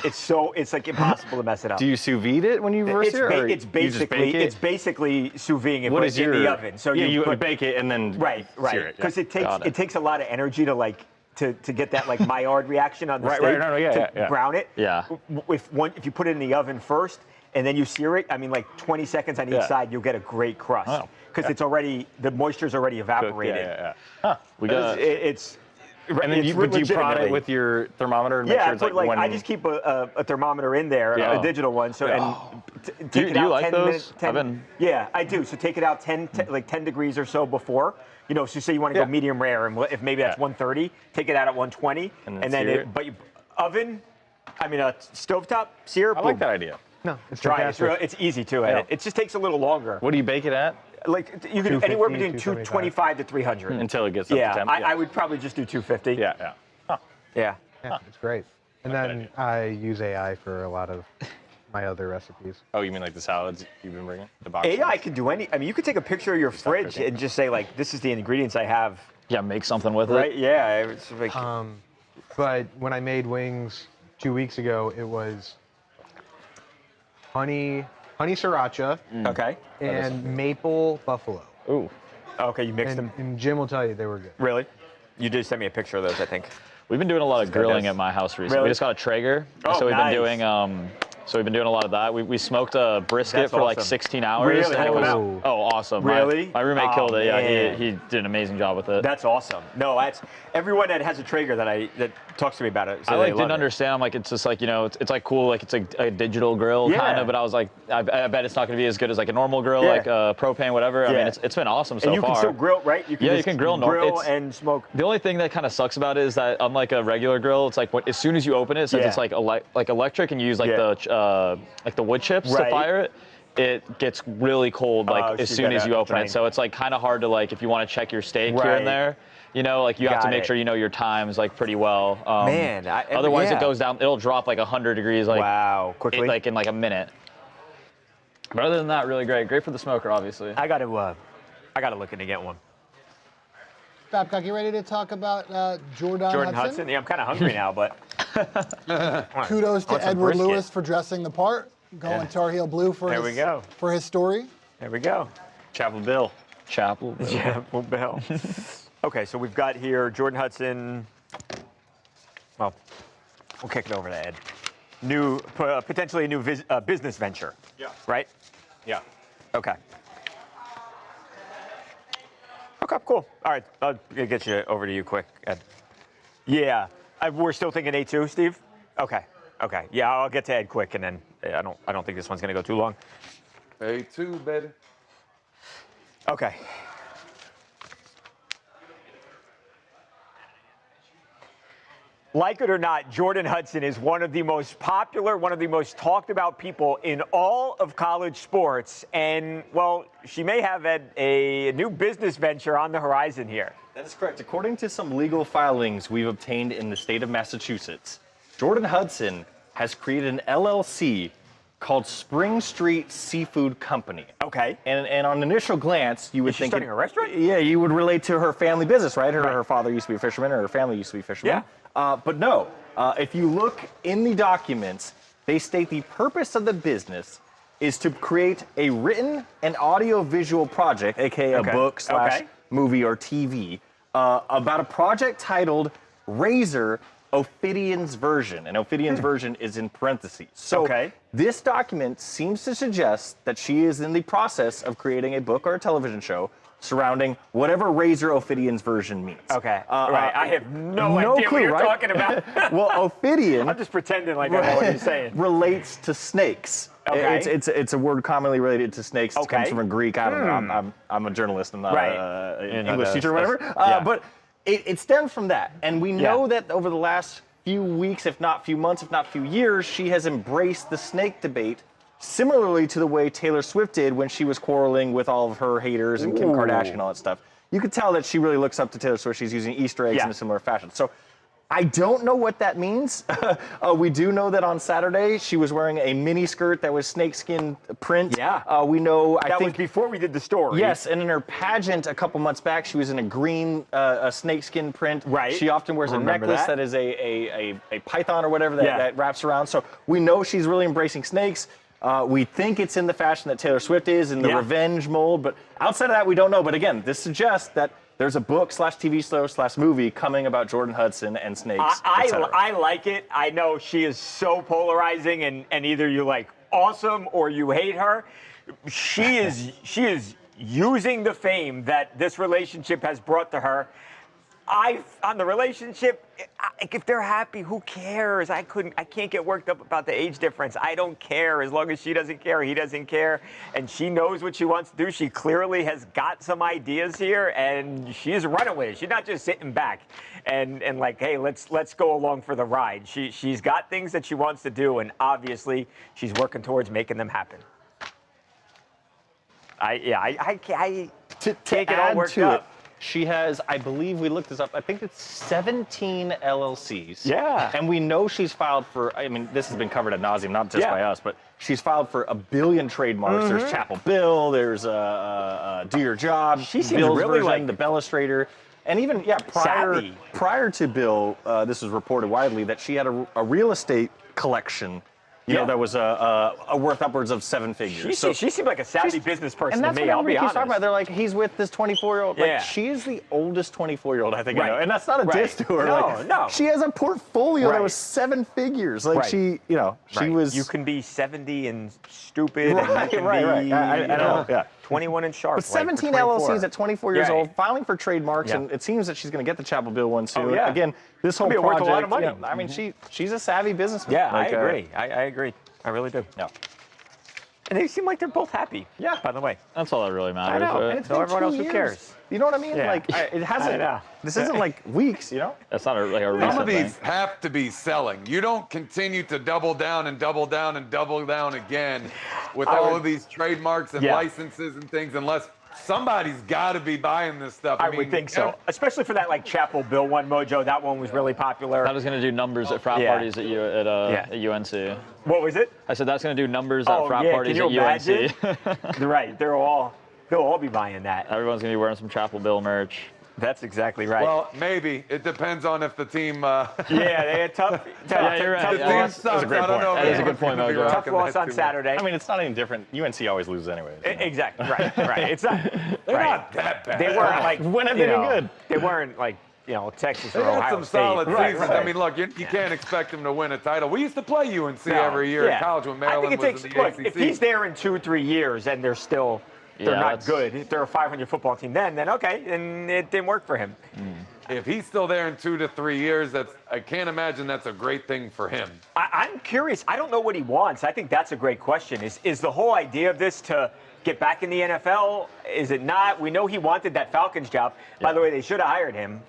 Speaker 4: It's like impossible to mess it up.
Speaker 2: Do you sous vide it when you reverse
Speaker 4: it's,
Speaker 2: it? Or
Speaker 4: it's
Speaker 2: you just bake it?
Speaker 4: basically sous videing it,
Speaker 2: What
Speaker 4: but
Speaker 2: is
Speaker 4: in
Speaker 2: your
Speaker 4: the oven. So
Speaker 2: you
Speaker 4: put,
Speaker 2: bake it and then
Speaker 4: right,
Speaker 2: sear it.
Speaker 4: because
Speaker 5: Got it.
Speaker 4: it takes a lot of energy to to get that like Maillard reaction on the
Speaker 2: Right,
Speaker 4: steak
Speaker 2: right, no, yeah,
Speaker 4: to
Speaker 2: yeah.
Speaker 4: brown it.
Speaker 5: Yeah.
Speaker 4: If you put it in the oven first and then you sear it, I mean like 20 seconds on each
Speaker 2: Yeah.
Speaker 4: side, you'll get a great crust
Speaker 2: Oh,
Speaker 4: because it's already the moisture's already
Speaker 2: Cook,
Speaker 4: evaporated.
Speaker 2: yeah. Huh.
Speaker 5: We got
Speaker 4: It's
Speaker 2: And then
Speaker 4: it's
Speaker 2: you prod it
Speaker 4: legitimately-
Speaker 2: with your thermometer and make
Speaker 4: Yeah,
Speaker 2: sure it's like when
Speaker 4: I just keep a thermometer in there,
Speaker 2: Yeah.
Speaker 4: a digital one. So and take
Speaker 5: Do
Speaker 4: it
Speaker 5: you
Speaker 4: out
Speaker 5: like
Speaker 4: 10
Speaker 5: those?
Speaker 4: minutes. 10,
Speaker 5: I've been-
Speaker 4: Yeah, I do. So take it out 10 degrees or so before. So say you want to
Speaker 2: Yeah.
Speaker 4: go medium rare, and if maybe that's
Speaker 2: Yeah.
Speaker 4: 130, take it out at 120,
Speaker 2: And
Speaker 4: and
Speaker 2: then
Speaker 4: then
Speaker 2: sear it.
Speaker 4: but you, oven, stovetop sear.
Speaker 2: I like that idea.
Speaker 1: No, it's
Speaker 4: Try it.
Speaker 1: fantastic.
Speaker 4: It's easy too.
Speaker 2: Yeah.
Speaker 4: And it just takes a little longer.
Speaker 2: What do you bake it at?
Speaker 4: Like you can
Speaker 1: 250,
Speaker 4: anywhere between
Speaker 1: 275.
Speaker 4: 225 to 300.
Speaker 2: Until it gets up
Speaker 4: Yeah,
Speaker 2: to temp?
Speaker 4: I would probably just do 250.
Speaker 2: Yeah, yeah. Huh.
Speaker 4: Yeah.
Speaker 1: Yeah, it's great. And then I use AI for a lot of my other recipes.
Speaker 2: Oh, you mean like the salads you've been bringing? The box
Speaker 4: AI
Speaker 2: salads?
Speaker 4: can do any. I mean, you could take a picture of your fridge and just say like, "This is the ingredients I have."
Speaker 5: make something with
Speaker 4: Right?
Speaker 5: it.
Speaker 4: Yeah. It's like,
Speaker 1: But when I made wings 2 weeks ago, it was honey sriracha
Speaker 4: okay.
Speaker 1: and maple buffalo.
Speaker 5: Ooh.
Speaker 4: Okay, you mixed
Speaker 1: And,
Speaker 4: them.
Speaker 1: and Jim will tell you they were good.
Speaker 4: Really? You did send me a picture of those, I think.
Speaker 5: We've been doing a lot of grilling
Speaker 4: does.
Speaker 5: at my house recently.
Speaker 4: Really?
Speaker 5: We just got a Traeger,
Speaker 4: Oh,
Speaker 5: so we've
Speaker 4: nice.
Speaker 5: been doing So we've been doing a lot of that. We smoked a brisket
Speaker 4: That's
Speaker 5: for like
Speaker 4: awesome.
Speaker 5: 16 hours.
Speaker 4: Really?
Speaker 5: And it was,
Speaker 4: Wow.
Speaker 5: oh, awesome.
Speaker 4: Really?
Speaker 5: My roommate
Speaker 4: Oh,
Speaker 5: killed it. Yeah,
Speaker 4: man.
Speaker 5: he did an amazing job with it.
Speaker 4: That's awesome. No, that's everyone that has a Traeger that talks to me about it.
Speaker 5: I like didn't understand. I'm like, it's just like, you know, it's like cool, like it's a digital grill kind of. But I was like, I bet it's not going to be as good as like a normal grill, like propane, whatever. I mean, it's been awesome so far.
Speaker 4: And you can still grill, right? You
Speaker 5: can grill
Speaker 4: and smoke.
Speaker 5: The only thing that kind of sucks about it is that unlike a regular grill, it's like as soon as you open it, since it's like electric and you use like the wood chips to fire it. It gets really cold like as soon as you open it. So it's like kind of hard to like if you want to check your steak here and there. You know, like you have to make sure you know your times like pretty well.
Speaker 4: Man,
Speaker 5: otherwise it goes down. It'll drop like 100 degrees like
Speaker 4: quickly,
Speaker 5: like in like a minute. But other than that, really great. Great for the smoker, obviously.
Speaker 4: I got to look into get one.
Speaker 3: Babcock, you ready to talk about Jordan Hudson?
Speaker 4: Yeah, I'm kind of hungry now, but
Speaker 3: kudos to Edward Lewis for dressing the part, going Tar Heel blue for his story.
Speaker 4: There we go.
Speaker 2: Chapel Bill.
Speaker 5: Chapel
Speaker 4: Bill. Okay, so we've got here Jordan Hudson. Well, we'll kick it over to Ed. Potentially a new business venture.
Speaker 2: Yeah.
Speaker 4: Right?
Speaker 2: Yeah.
Speaker 4: Okay. Okay, cool. All right, I'll get you over to you quick, Ed. Yeah, we're still thinking A2, Steve? Okay. Yeah, I'll get to Ed quick, and then I don't think this one's gonna go too long.
Speaker 6: A2, baby.
Speaker 4: Okay. Like it or not, Jordan Hudson is one of the most popular, one of the most talked about people in all of college sports. And, well, she may have a new business venture on the horizon here.
Speaker 2: That is correct. According to some legal filings we've obtained in the state of Massachusetts, Jordan Hudson has created an LLC called Spring Street Seafood Company.
Speaker 4: Okay.
Speaker 2: And on initial glance, you would
Speaker 4: Is she
Speaker 2: think
Speaker 4: starting a restaurant?
Speaker 2: Yeah, you would relate to her family business, right? Her father used to be a fisherman, or her family used to be fishermen.
Speaker 4: Yeah.
Speaker 2: But no, if you look in the documents, they state the purpose of the business is to create a written and audio-visual project, aka a book / movie or TV, about a project titled Razor Ophidion's Version, and Ophidion's version is in parentheses. So this document seems to suggest that she is in the process of creating a book or a television show surrounding whatever Razor Ophidion's version means.
Speaker 4: Okay, I have no idea
Speaker 2: clue,
Speaker 4: what you're talking about.
Speaker 2: Well, Ophidian,
Speaker 4: I'm just pretending like I know what you're saying.
Speaker 2: Relates to snakes.
Speaker 4: Okay.
Speaker 2: It's a word commonly related to snakes. It comes from a Greek. I don't know. I'm a journalist. I'm not an English teacher or whatever. But it stems from that. And we know that over the last few weeks, if not few months, if not few years, she has embraced the snake debate, similarly to the way Taylor Swift did when she was quarreling with all of her haters and Kim Kardashian and all that stuff. You could tell that she really looks up to Taylor Swift. She's using Easter eggs in a similar fashion. So I don't know what that means. We do know that on Saturday she was wearing a mini skirt that was snakeskin print.
Speaker 4: Yeah.
Speaker 2: We know.
Speaker 4: That was before we did the story.
Speaker 2: Yes, and in her pageant a couple months back, she was in a green snakeskin print.
Speaker 4: Right.
Speaker 2: She often wears a necklace that is a python or whatever that wraps around. So we know she's really embracing snakes. We think it's in the fashion that Taylor Swift is, in the revenge mold, but outside of that, we don't know. But again, this suggests that there's a book / TV show / movie coming about Jordan Hudson and snakes.
Speaker 4: I like it. I know she is so polarizing, and either you like awesome or you hate her. She is using the fame that this relationship has brought to her. On the relationship, if they're happy, who cares? I can't get worked up about the age difference. I don't care. As long as she doesn't care, he doesn't care, and she knows what she wants to do. She clearly has got some ideas here, and she's running with it. She's not just sitting back and like, hey, let's go along for the ride. She's got things that she wants to do, and obviously she's working towards making them happen. I can't get all worked up.
Speaker 2: She has, I believe we looked this up, I think it's 17 LLCs.
Speaker 4: Yeah.
Speaker 2: And we know she's filed for, I mean, this has been covered ad nauseum, not just by us, but she's filed for 1 billion trademarks. There's Chapel Bill, there's Do Your Job,
Speaker 4: She seems
Speaker 2: Bill's
Speaker 4: really
Speaker 2: version,
Speaker 4: like
Speaker 2: the Bellastrator. And even, prior to Bill, this was reported widely that she had a real estate collection you know, that was worth upwards of 7 figures.
Speaker 4: She seemed like a savvy business person
Speaker 2: and
Speaker 4: to
Speaker 2: that's
Speaker 4: me. I'll
Speaker 2: what
Speaker 4: be
Speaker 2: everybody keeps
Speaker 4: honest.
Speaker 2: talking about. They're like, he's with this 24-year-old.
Speaker 4: Yeah.
Speaker 2: Like, she's the oldest 24-year-old I think I know.
Speaker 4: Right.
Speaker 2: And that's not a diss to her.
Speaker 4: No,
Speaker 2: like,
Speaker 4: no.
Speaker 2: She has a portfolio that
Speaker 4: Right.
Speaker 2: was 7 figures. Like,
Speaker 4: Right.
Speaker 2: she, you know, she was.
Speaker 4: You can be 70 and stupid,
Speaker 2: Right,
Speaker 4: and you can
Speaker 2: right,
Speaker 4: be,
Speaker 2: right. I know, yeah.
Speaker 4: 21 and sharp.
Speaker 2: But 17
Speaker 4: like, for
Speaker 2: LLCs
Speaker 4: 24.
Speaker 2: at 24 years
Speaker 4: Yeah.
Speaker 2: old, filing for trademarks,
Speaker 4: Yeah.
Speaker 2: and it seems that she's going to get the Chapel Bill one soon.
Speaker 4: yeah.
Speaker 2: Again, this whole
Speaker 4: It'll be worth
Speaker 2: project,
Speaker 4: a lot of money.
Speaker 2: you know, I mean, she's a savvy businesswoman.
Speaker 4: Yeah,
Speaker 2: Like,
Speaker 4: I agree. I agree. I really do.
Speaker 2: Yeah.
Speaker 4: And they seem like they're both happy.
Speaker 2: Yeah.
Speaker 4: By the way.
Speaker 5: That's all that really matters.
Speaker 4: I know.
Speaker 5: right?
Speaker 4: And
Speaker 2: It's
Speaker 4: so
Speaker 2: been
Speaker 4: everyone
Speaker 2: 2
Speaker 4: else, who
Speaker 2: years.
Speaker 4: cares?
Speaker 2: You know what I mean?
Speaker 4: Yeah.
Speaker 2: Like, it hasn't.
Speaker 4: I know.
Speaker 2: This isn't like weeks, you know?
Speaker 5: That's not like a
Speaker 6: Some
Speaker 5: recent
Speaker 6: of these
Speaker 5: thing.
Speaker 6: have to be selling. You don't continue to double down and double down and double down again with all of these trademarks and
Speaker 4: Yeah.
Speaker 6: licenses and things unless somebody's got to be buying this stuff.
Speaker 4: I would think so. Especially for that like Chapel Bill one, Mojo. That one was really popular.
Speaker 5: That was going to do numbers at frat
Speaker 4: Yeah.
Speaker 5: parties at UNC.
Speaker 4: What was it?
Speaker 5: I said that's going to do numbers at frat parties
Speaker 4: can you
Speaker 5: at UNC.
Speaker 4: imagine? Right. They'll all be buying that.
Speaker 5: Everyone's going to be wearing some Chapel Bill merch.
Speaker 4: That's exactly right.
Speaker 6: Well, maybe. It depends on if the team.
Speaker 4: yeah, they had tough.
Speaker 5: Yeah, you're right.
Speaker 4: Tough
Speaker 6: The
Speaker 5: Yeah,
Speaker 6: team
Speaker 4: loss.
Speaker 6: sucks.
Speaker 2: a great
Speaker 6: I don't
Speaker 2: point.
Speaker 6: know.
Speaker 5: That
Speaker 6: if
Speaker 5: is a good point,
Speaker 6: anyone's gonna be
Speaker 5: Mojo.
Speaker 4: Tough
Speaker 6: rocking
Speaker 4: loss
Speaker 6: that
Speaker 4: on
Speaker 6: too much.
Speaker 4: Saturday.
Speaker 2: I mean, it's not any different. UNC always loses anyway.
Speaker 4: Exactly. Right. Right. It's not.
Speaker 6: They're
Speaker 4: right.
Speaker 6: not that bad.
Speaker 4: They weren't like.
Speaker 2: When have they been good?
Speaker 4: They weren't like Texas
Speaker 6: They
Speaker 4: or
Speaker 6: had
Speaker 4: Ohio
Speaker 6: some
Speaker 4: State.
Speaker 6: solid
Speaker 4: Right,
Speaker 6: seasons.
Speaker 4: right.
Speaker 6: I mean, look, you can't expect them to win a title. We used to play UNC
Speaker 4: No,
Speaker 6: every year
Speaker 4: yeah.
Speaker 6: in college when
Speaker 4: I
Speaker 6: Maryland
Speaker 4: think it takes.
Speaker 6: was in the
Speaker 4: Look,
Speaker 6: ACC.
Speaker 4: if he's there in 2 or 3 years and they're still. They're
Speaker 5: Yeah,
Speaker 4: not
Speaker 5: that's-
Speaker 4: good. If they're a 500 football team, then okay, and it didn't work for him.
Speaker 6: If he's still there in 2 to 3 years, I can't imagine that's a great thing for him.
Speaker 4: I'm curious. I don't know what he wants. I think that's a great question. Is the whole idea of this to get back in the NFL? Is it not? We know he wanted that Falcons job. By the way, they should have hired him.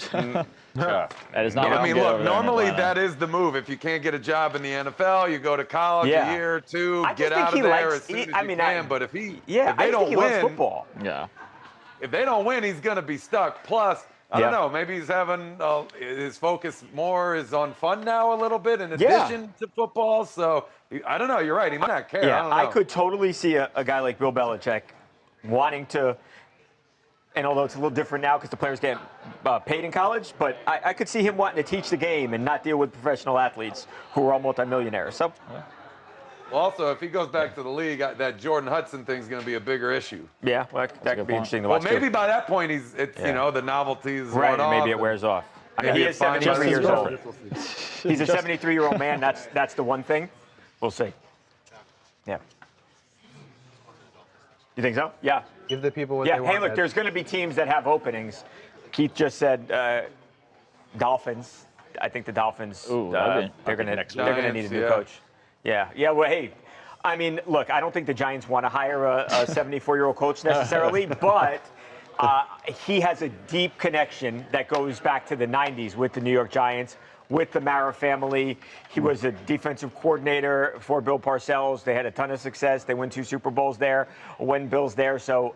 Speaker 5: That is not.
Speaker 6: I
Speaker 5: looking
Speaker 6: mean,
Speaker 5: good
Speaker 6: look,
Speaker 5: over there in
Speaker 6: normally
Speaker 5: Atlanta.
Speaker 6: that is the move. If you can't get a job in the NFL, you go to college
Speaker 4: Yeah.
Speaker 6: a year or two,
Speaker 4: I just
Speaker 6: get
Speaker 4: think
Speaker 6: out
Speaker 4: he
Speaker 6: of there
Speaker 4: likes-
Speaker 6: as soon
Speaker 4: he-
Speaker 6: as
Speaker 4: I
Speaker 6: you
Speaker 4: mean,
Speaker 6: can.
Speaker 4: I-
Speaker 6: But if they
Speaker 4: I
Speaker 6: don't
Speaker 4: think he loves
Speaker 6: win,
Speaker 4: football.
Speaker 5: Yeah.
Speaker 6: if they don't win, he's going to be stuck. Plus, I
Speaker 4: Yeah.
Speaker 6: don't know, maybe he's having his focus more is on fun now a little bit in
Speaker 4: Yeah.
Speaker 6: addition to football. So I don't know. You're right. He might not care. I
Speaker 4: Yeah,
Speaker 6: don't know.
Speaker 4: I could totally see a guy like Bill Belichick wanting to, and although it's a little different now because the players get paid in college, but I could see him wanting to teach the game and not deal with professional athletes who are all multimillionaires. So,
Speaker 6: Well, also, if he goes back to the league, that Jordan Hudson thing is going to be a bigger issue.
Speaker 4: yeah, well, that could be interesting to
Speaker 6: Well,
Speaker 4: watch.
Speaker 6: maybe
Speaker 4: too.
Speaker 6: by that point, the novelty is
Speaker 4: Right,
Speaker 6: worn
Speaker 4: and maybe
Speaker 6: off.
Speaker 4: it wears off. I mean,
Speaker 6: Maybe
Speaker 4: he
Speaker 6: it
Speaker 4: is
Speaker 6: finally
Speaker 4: 73 years
Speaker 6: wears
Speaker 4: old.
Speaker 6: off.
Speaker 4: He's a 73-year-old man. That's the one thing. We'll see. Yeah. You think so? Yeah.
Speaker 1: Give the people what
Speaker 4: Yeah.
Speaker 1: they want.
Speaker 4: Hey, look, there's going to be teams that have openings. Keith just said Dolphins. I think the Dolphins.
Speaker 5: Ooh,
Speaker 4: they're going to
Speaker 2: next
Speaker 4: need a
Speaker 6: Giants,
Speaker 4: new
Speaker 6: yeah.
Speaker 4: coach. Yeah. Yeah. Well, hey. I mean, look, I don't think the Giants want to hire a 74-year-old coach necessarily, but he has a deep connection that goes back to the 90s with the New York Giants, with the Mara family. He was a defensive coordinator for Bill Parcells. They had a ton of success. They won 2 Super Bowls there when Bill's there. So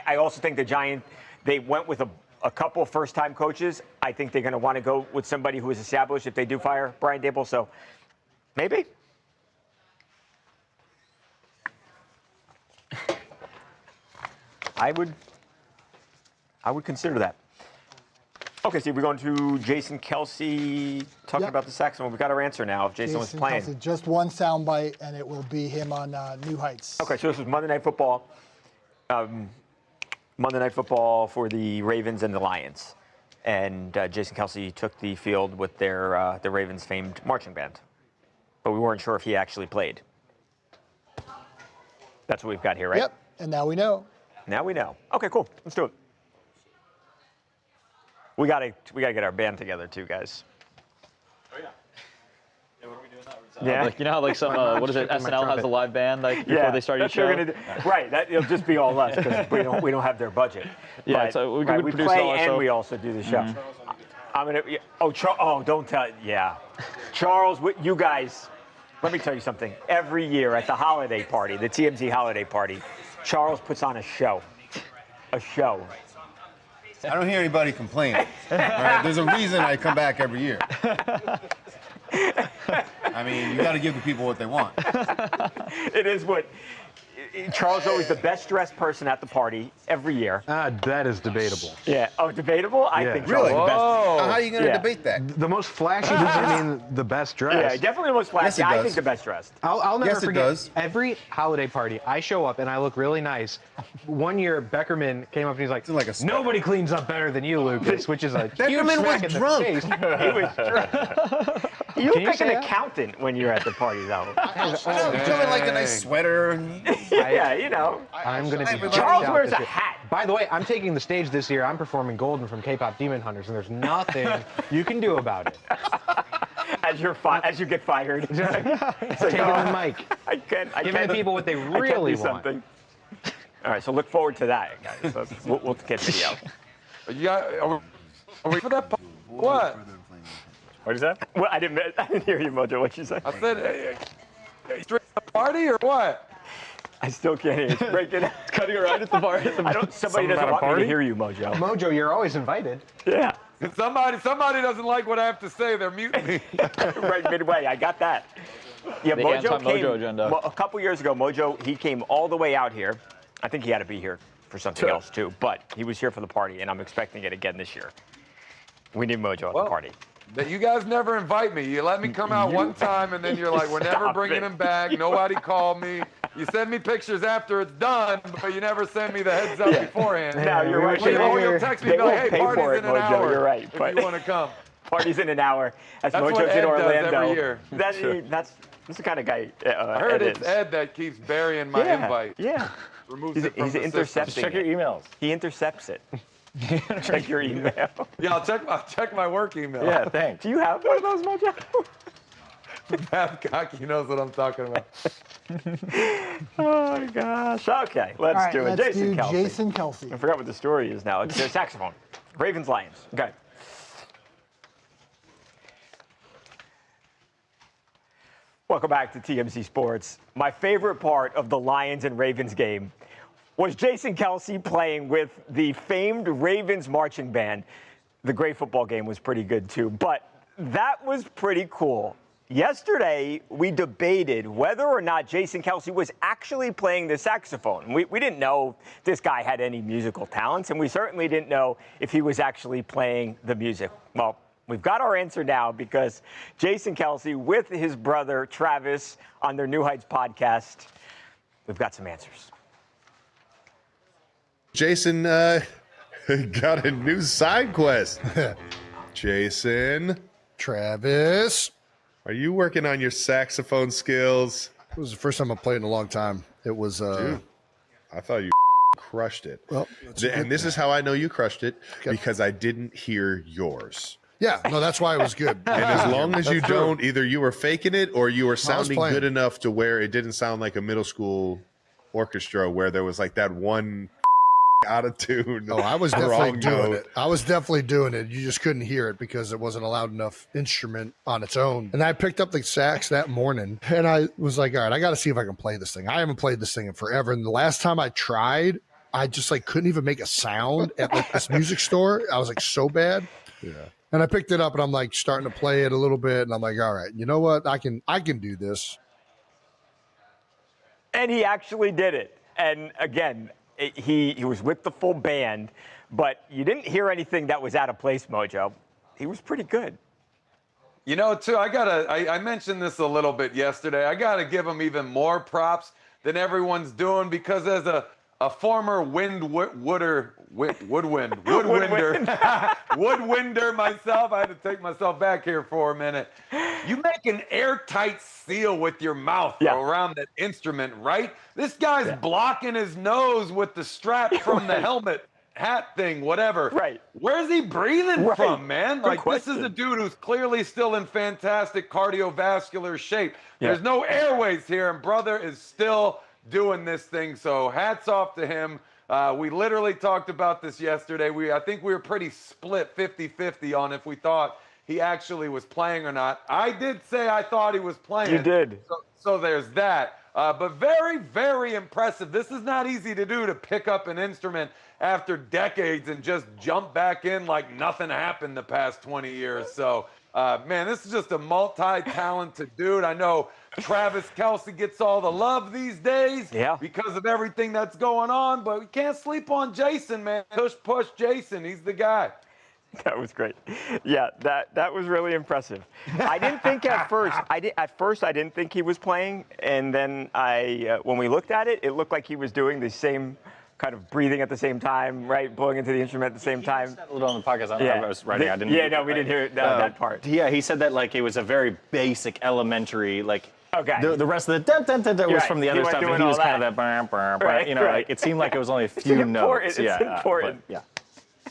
Speaker 4: I also think the Giants, they went with a couple of first-time coaches. I think they're going to want to go with somebody who is established if they do fire Brian Daboll. So maybe. I would consider that. Okay, Steve, we're going to Jason Kelce talking
Speaker 3: Yep.
Speaker 4: about the saxophone. We've got our answer now if Jason was playing.
Speaker 3: Kelce, just one soundbite, and it will be him on New Heights.
Speaker 4: Okay, so this was Monday Night Football. Monday Night Football for the Ravens and the Lions. And Jason Kelce took the field with their the Ravens' famed marching band. But we weren't sure if he actually played. That's what we've got here, right?
Speaker 3: Yep, and now we know.
Speaker 4: Now we know. Okay, cool. Let's do it. We gotta get our band together too, guys.
Speaker 2: Oh, yeah. Yeah, what are we doing now?
Speaker 4: Yeah.
Speaker 5: Like, you know how like some what is it? SNL has a live band like before they start each
Speaker 4: that's what
Speaker 5: show.
Speaker 4: we're gonna do. Right. It'll just be all us because we don't have their budget.
Speaker 5: Yeah,
Speaker 4: But,
Speaker 5: so we
Speaker 4: right,
Speaker 5: produce
Speaker 4: play
Speaker 5: all our
Speaker 4: and
Speaker 5: show.
Speaker 4: we also do the show. I'm gonna. Don't tell. Yeah, Charles, you guys. Let me tell you something. Every year at the holiday party, the TMZ holiday party, Charles puts on a show. A show.
Speaker 9: I don't hear anybody complaining. Right? There's a reason I come back every year. I mean, you got to give the people what they want.
Speaker 4: It is what. Charles always the best dressed person at the party every year.
Speaker 1: That is debatable.
Speaker 4: Yeah. Oh, debatable? I think Charles
Speaker 9: Really?
Speaker 4: is the best.
Speaker 9: How are you going to debate that?
Speaker 1: The most flashy doesn't mean the best dressed.
Speaker 4: Yeah, definitely the most flashy.
Speaker 9: Yes, it
Speaker 4: I
Speaker 9: does.
Speaker 4: think the best dressed.
Speaker 1: I'll never
Speaker 9: Yes, it
Speaker 1: forget.
Speaker 9: does.
Speaker 1: Every holiday party, I show up and I look really nice. One year, Beckerman came up and he's like,
Speaker 9: like a sweater.
Speaker 1: "Nobody cleans up better than you, Lucas," which is a huge
Speaker 9: Beckerman
Speaker 1: smack
Speaker 9: was
Speaker 1: in
Speaker 9: drunk.
Speaker 1: the face.
Speaker 4: He was drunk. You look
Speaker 1: Can you
Speaker 4: like
Speaker 1: say
Speaker 4: an
Speaker 1: that?
Speaker 4: accountant when you're at the party, though.
Speaker 9: You're doing like a nice sweater. And...
Speaker 4: Yeah, you know.
Speaker 1: I'm going to be
Speaker 4: Charles
Speaker 1: decked out
Speaker 4: wears
Speaker 1: this
Speaker 4: a
Speaker 1: year.
Speaker 4: hat.
Speaker 1: By the way, I'm taking the stage this year. I'm performing Golden from K-pop Demon Hunters, and there's nothing you can do about it.
Speaker 4: As you get fired.
Speaker 1: Taking the mic. Giving the people what they really want.
Speaker 4: Something. All right, so look forward to that, guys. So we'll get video.
Speaker 6: Are we for that? What?
Speaker 2: What is that?
Speaker 4: Well, I didn't hear you, Mojo. What'd you say?
Speaker 6: I said, straight a party or what?
Speaker 4: I still can't hear you. It's breaking.
Speaker 5: It's cutting it right at the bar.
Speaker 4: Somebody doesn't want me to hear you, Mojo.
Speaker 1: Mojo, you're always invited.
Speaker 4: Yeah.
Speaker 6: If somebody doesn't like what I have to say, they're muting me.
Speaker 4: Right midway. I got that. Yeah,
Speaker 5: The
Speaker 4: Mojo
Speaker 5: anti-Mojo
Speaker 4: came
Speaker 5: agenda.
Speaker 4: Well, a couple years ago. Mojo, he came all the way out here. I think he had to be here for something else too, but he was here for the party, and I'm expecting it again this year. We need Mojo at the party.
Speaker 6: That you guys never invite me. You let me come out one time, and then you're like, we're never bringing him back. Nobody called me. You send me pictures after it's done, but you never send me the heads up beforehand.
Speaker 4: No, you're right.
Speaker 6: You'll text me, like, hey,
Speaker 4: pay
Speaker 6: party's
Speaker 4: for it,
Speaker 6: in an
Speaker 4: Mojo.
Speaker 6: hour.
Speaker 4: You're right.
Speaker 6: If you want to come.
Speaker 4: Party's in an hour. As
Speaker 6: That's
Speaker 4: Mojo's
Speaker 6: what Ed
Speaker 4: in
Speaker 6: does
Speaker 4: Orlando.
Speaker 6: every year.
Speaker 4: That's the kind of guy.
Speaker 6: I heard
Speaker 4: Ed
Speaker 6: it's
Speaker 4: is.
Speaker 6: Ed that keeps burying my invite.
Speaker 4: Yeah.
Speaker 6: Removes it from
Speaker 4: He's
Speaker 6: the
Speaker 4: intercepting.
Speaker 6: system.
Speaker 2: Check your emails.
Speaker 4: He intercepts it. Check your email.
Speaker 6: Yeah, I'll check my work email.
Speaker 2: Yeah, thanks.
Speaker 4: Do you have one of those, Mojo?
Speaker 6: Babcock, he knows what I'm talking about.
Speaker 4: Oh my gosh. Okay, let's
Speaker 3: All right,
Speaker 4: do it.
Speaker 3: let's do
Speaker 4: Kelce.
Speaker 3: Jason Kelce.
Speaker 4: I forgot what the story is now. It's their saxophone. Ravens, Lions. Okay. Welcome back to TMZ Sports. My favorite part of the Lions and Ravens game was Jason Kelce playing with the famed Ravens marching band. The great football game was pretty good too, but that was pretty cool. Yesterday, we debated whether or not Jason Kelce was actually playing the saxophone. We didn't know this guy had any musical talents, and we certainly didn't know if he was actually playing the music. Well, we've got our answer now because Jason Kelce with his brother Travis on their New Heights podcast, we've got some answers.
Speaker 10: Jason got a new side quest. Jason,
Speaker 11: Travis,
Speaker 10: are you working on your saxophone skills?
Speaker 11: it was the first time I played in a long time. It was.
Speaker 10: Dude, I thought you crushed it.
Speaker 11: Well,
Speaker 10: And this is how I know you crushed it, because I didn't hear yours.
Speaker 11: yeah, no, that's why it was good.
Speaker 10: And as long as you don't, either you were faking it or you were sounding
Speaker 11: playing.
Speaker 10: good enough to where it didn't sound like a middle school orchestra where there was like that one out of tune.
Speaker 11: Oh, I was definitely
Speaker 10: wrong
Speaker 11: doing
Speaker 10: note.
Speaker 11: it. I was definitely doing it. You just couldn't hear it because it wasn't a loud enough instrument on its own. And I picked up the sax that morning, and I was like, all right, I got to see if I can play this thing. I haven't played this thing in forever. And the last time I tried, I just like couldn't even make a sound at like this music store. I was like so bad.
Speaker 10: Yeah.
Speaker 11: And I picked it up, and I'm like starting to play it a little bit, and I'm like, all right, you know what? I can do this.
Speaker 4: And he actually did it. And again, he was with the full band, but you didn't hear anything that was out of place, Mojo. He was pretty good.
Speaker 6: You know, too, I mentioned this a little bit yesterday. I got to give him even more props than everyone's doing, because as a former woodwinder myself, I had to take myself back here for a minute. You make an airtight seal with your mouth around that instrument, right? This guy's blocking his nose with the strap from the helmet, hat thing, whatever.
Speaker 4: Right.
Speaker 6: Where's he breathing from, man?
Speaker 4: Good
Speaker 6: Like,
Speaker 4: question.
Speaker 6: this is a dude who's clearly still in fantastic cardiovascular shape. There's no airways here, and brother is still doing this thing. So hats off to him. We literally talked about this yesterday. I think we were pretty split 50-50 on if we thought he actually was playing or not. I did say I thought he was playing.
Speaker 4: You did.
Speaker 6: So there's that. But very, very impressive. This is not easy to do, to pick up an instrument after decades and just jump back in like nothing happened the past 20 years. So Man, this is just a multi-talented dude. I know Travis Kelce gets all the love these days because of everything that's going on, but we can't sleep on Jason, man. Push Jason. He's the guy.
Speaker 4: That was great. Yeah, that was really impressive. I didn't think at first. At first I didn't think he was playing, and then when we looked at it, it looked like he was doing the same kind of breathing at the same time, right? Blowing into the instrument at the same time.
Speaker 2: A little on the podcast. I was writing. I didn't.
Speaker 4: Yeah, no, we didn't hear that part.
Speaker 2: Yeah, he said that like it was a very basic, elementary, like.
Speaker 4: Okay.
Speaker 2: The rest of the dun, dun, dun, dun was from the other stuff, and he was kind of that,
Speaker 4: right,
Speaker 2: you know, like it seemed like it was only a few notes.
Speaker 4: It's important.
Speaker 2: Yeah.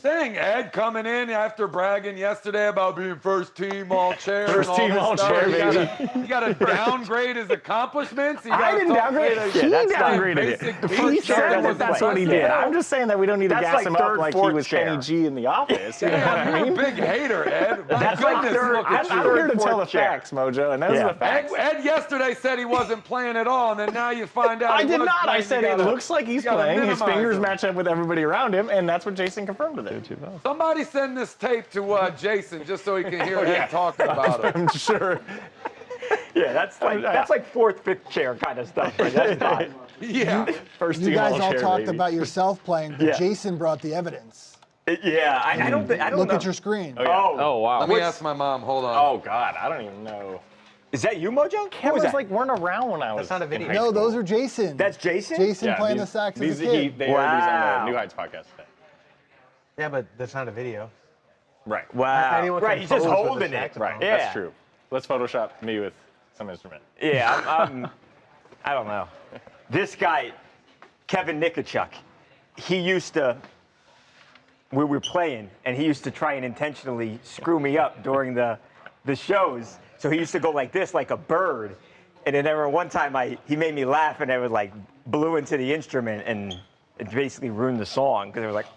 Speaker 6: Dang, Ed coming in after bragging yesterday about being first team all chair.
Speaker 2: First team all chair, baby.
Speaker 6: You got to downgrade his accomplishments.
Speaker 2: I didn't downgrade it. He downgraded it. He said that that's what he did. I'm just saying that we don't need to gas him up like he was Kenny G in the office.
Speaker 6: Yeah, you're a big hater, Ed.
Speaker 4: That's like
Speaker 2: I'm here to tell the facts, Mojo, and those are the facts.
Speaker 6: Ed yesterday said he wasn't playing at all, and then now you find out.
Speaker 2: I did not. I said it looks like he's playing. His fingers match up with everybody around him, and that's what Jason confirmed today.
Speaker 6: Somebody send this tape to Jason just so he can hear Ed talking about it.
Speaker 2: I'm sure.
Speaker 4: Yeah, that's like fourth, fifth chair kind of stuff. Right? That's not.
Speaker 6: Yeah.
Speaker 3: First you guys all talked about yourself playing, but Jason brought the evidence.
Speaker 4: Yeah, I don't
Speaker 3: Look
Speaker 4: know.
Speaker 3: at your screen.
Speaker 5: Oh wow.
Speaker 6: Let me ask my mom. Hold on.
Speaker 2: Oh God, I don't even know.
Speaker 4: Is that you, Mojo?
Speaker 2: Cameras weren't around when I was.
Speaker 1: That's not a video.
Speaker 3: No, those are Jason.
Speaker 4: That's Jason?
Speaker 3: Jason playing the sax as a kid.
Speaker 2: They heard these on the New Heights podcast today.
Speaker 1: Yeah, but that's not a video.
Speaker 2: Right.
Speaker 4: Wow. Right, he's just holding it.
Speaker 2: Right,
Speaker 4: Yeah.
Speaker 2: that's true. Let's Photoshop me with some instrument.
Speaker 4: Yeah, I don't know. This guy, Kevin Nikachuk, he used to, we were playing, and he used to try and intentionally screw me up during the shows. So he used to go like this, like a bird. And then there one time he made me laugh, and I was like blew into the instrument, and it basically ruined the song because they were like,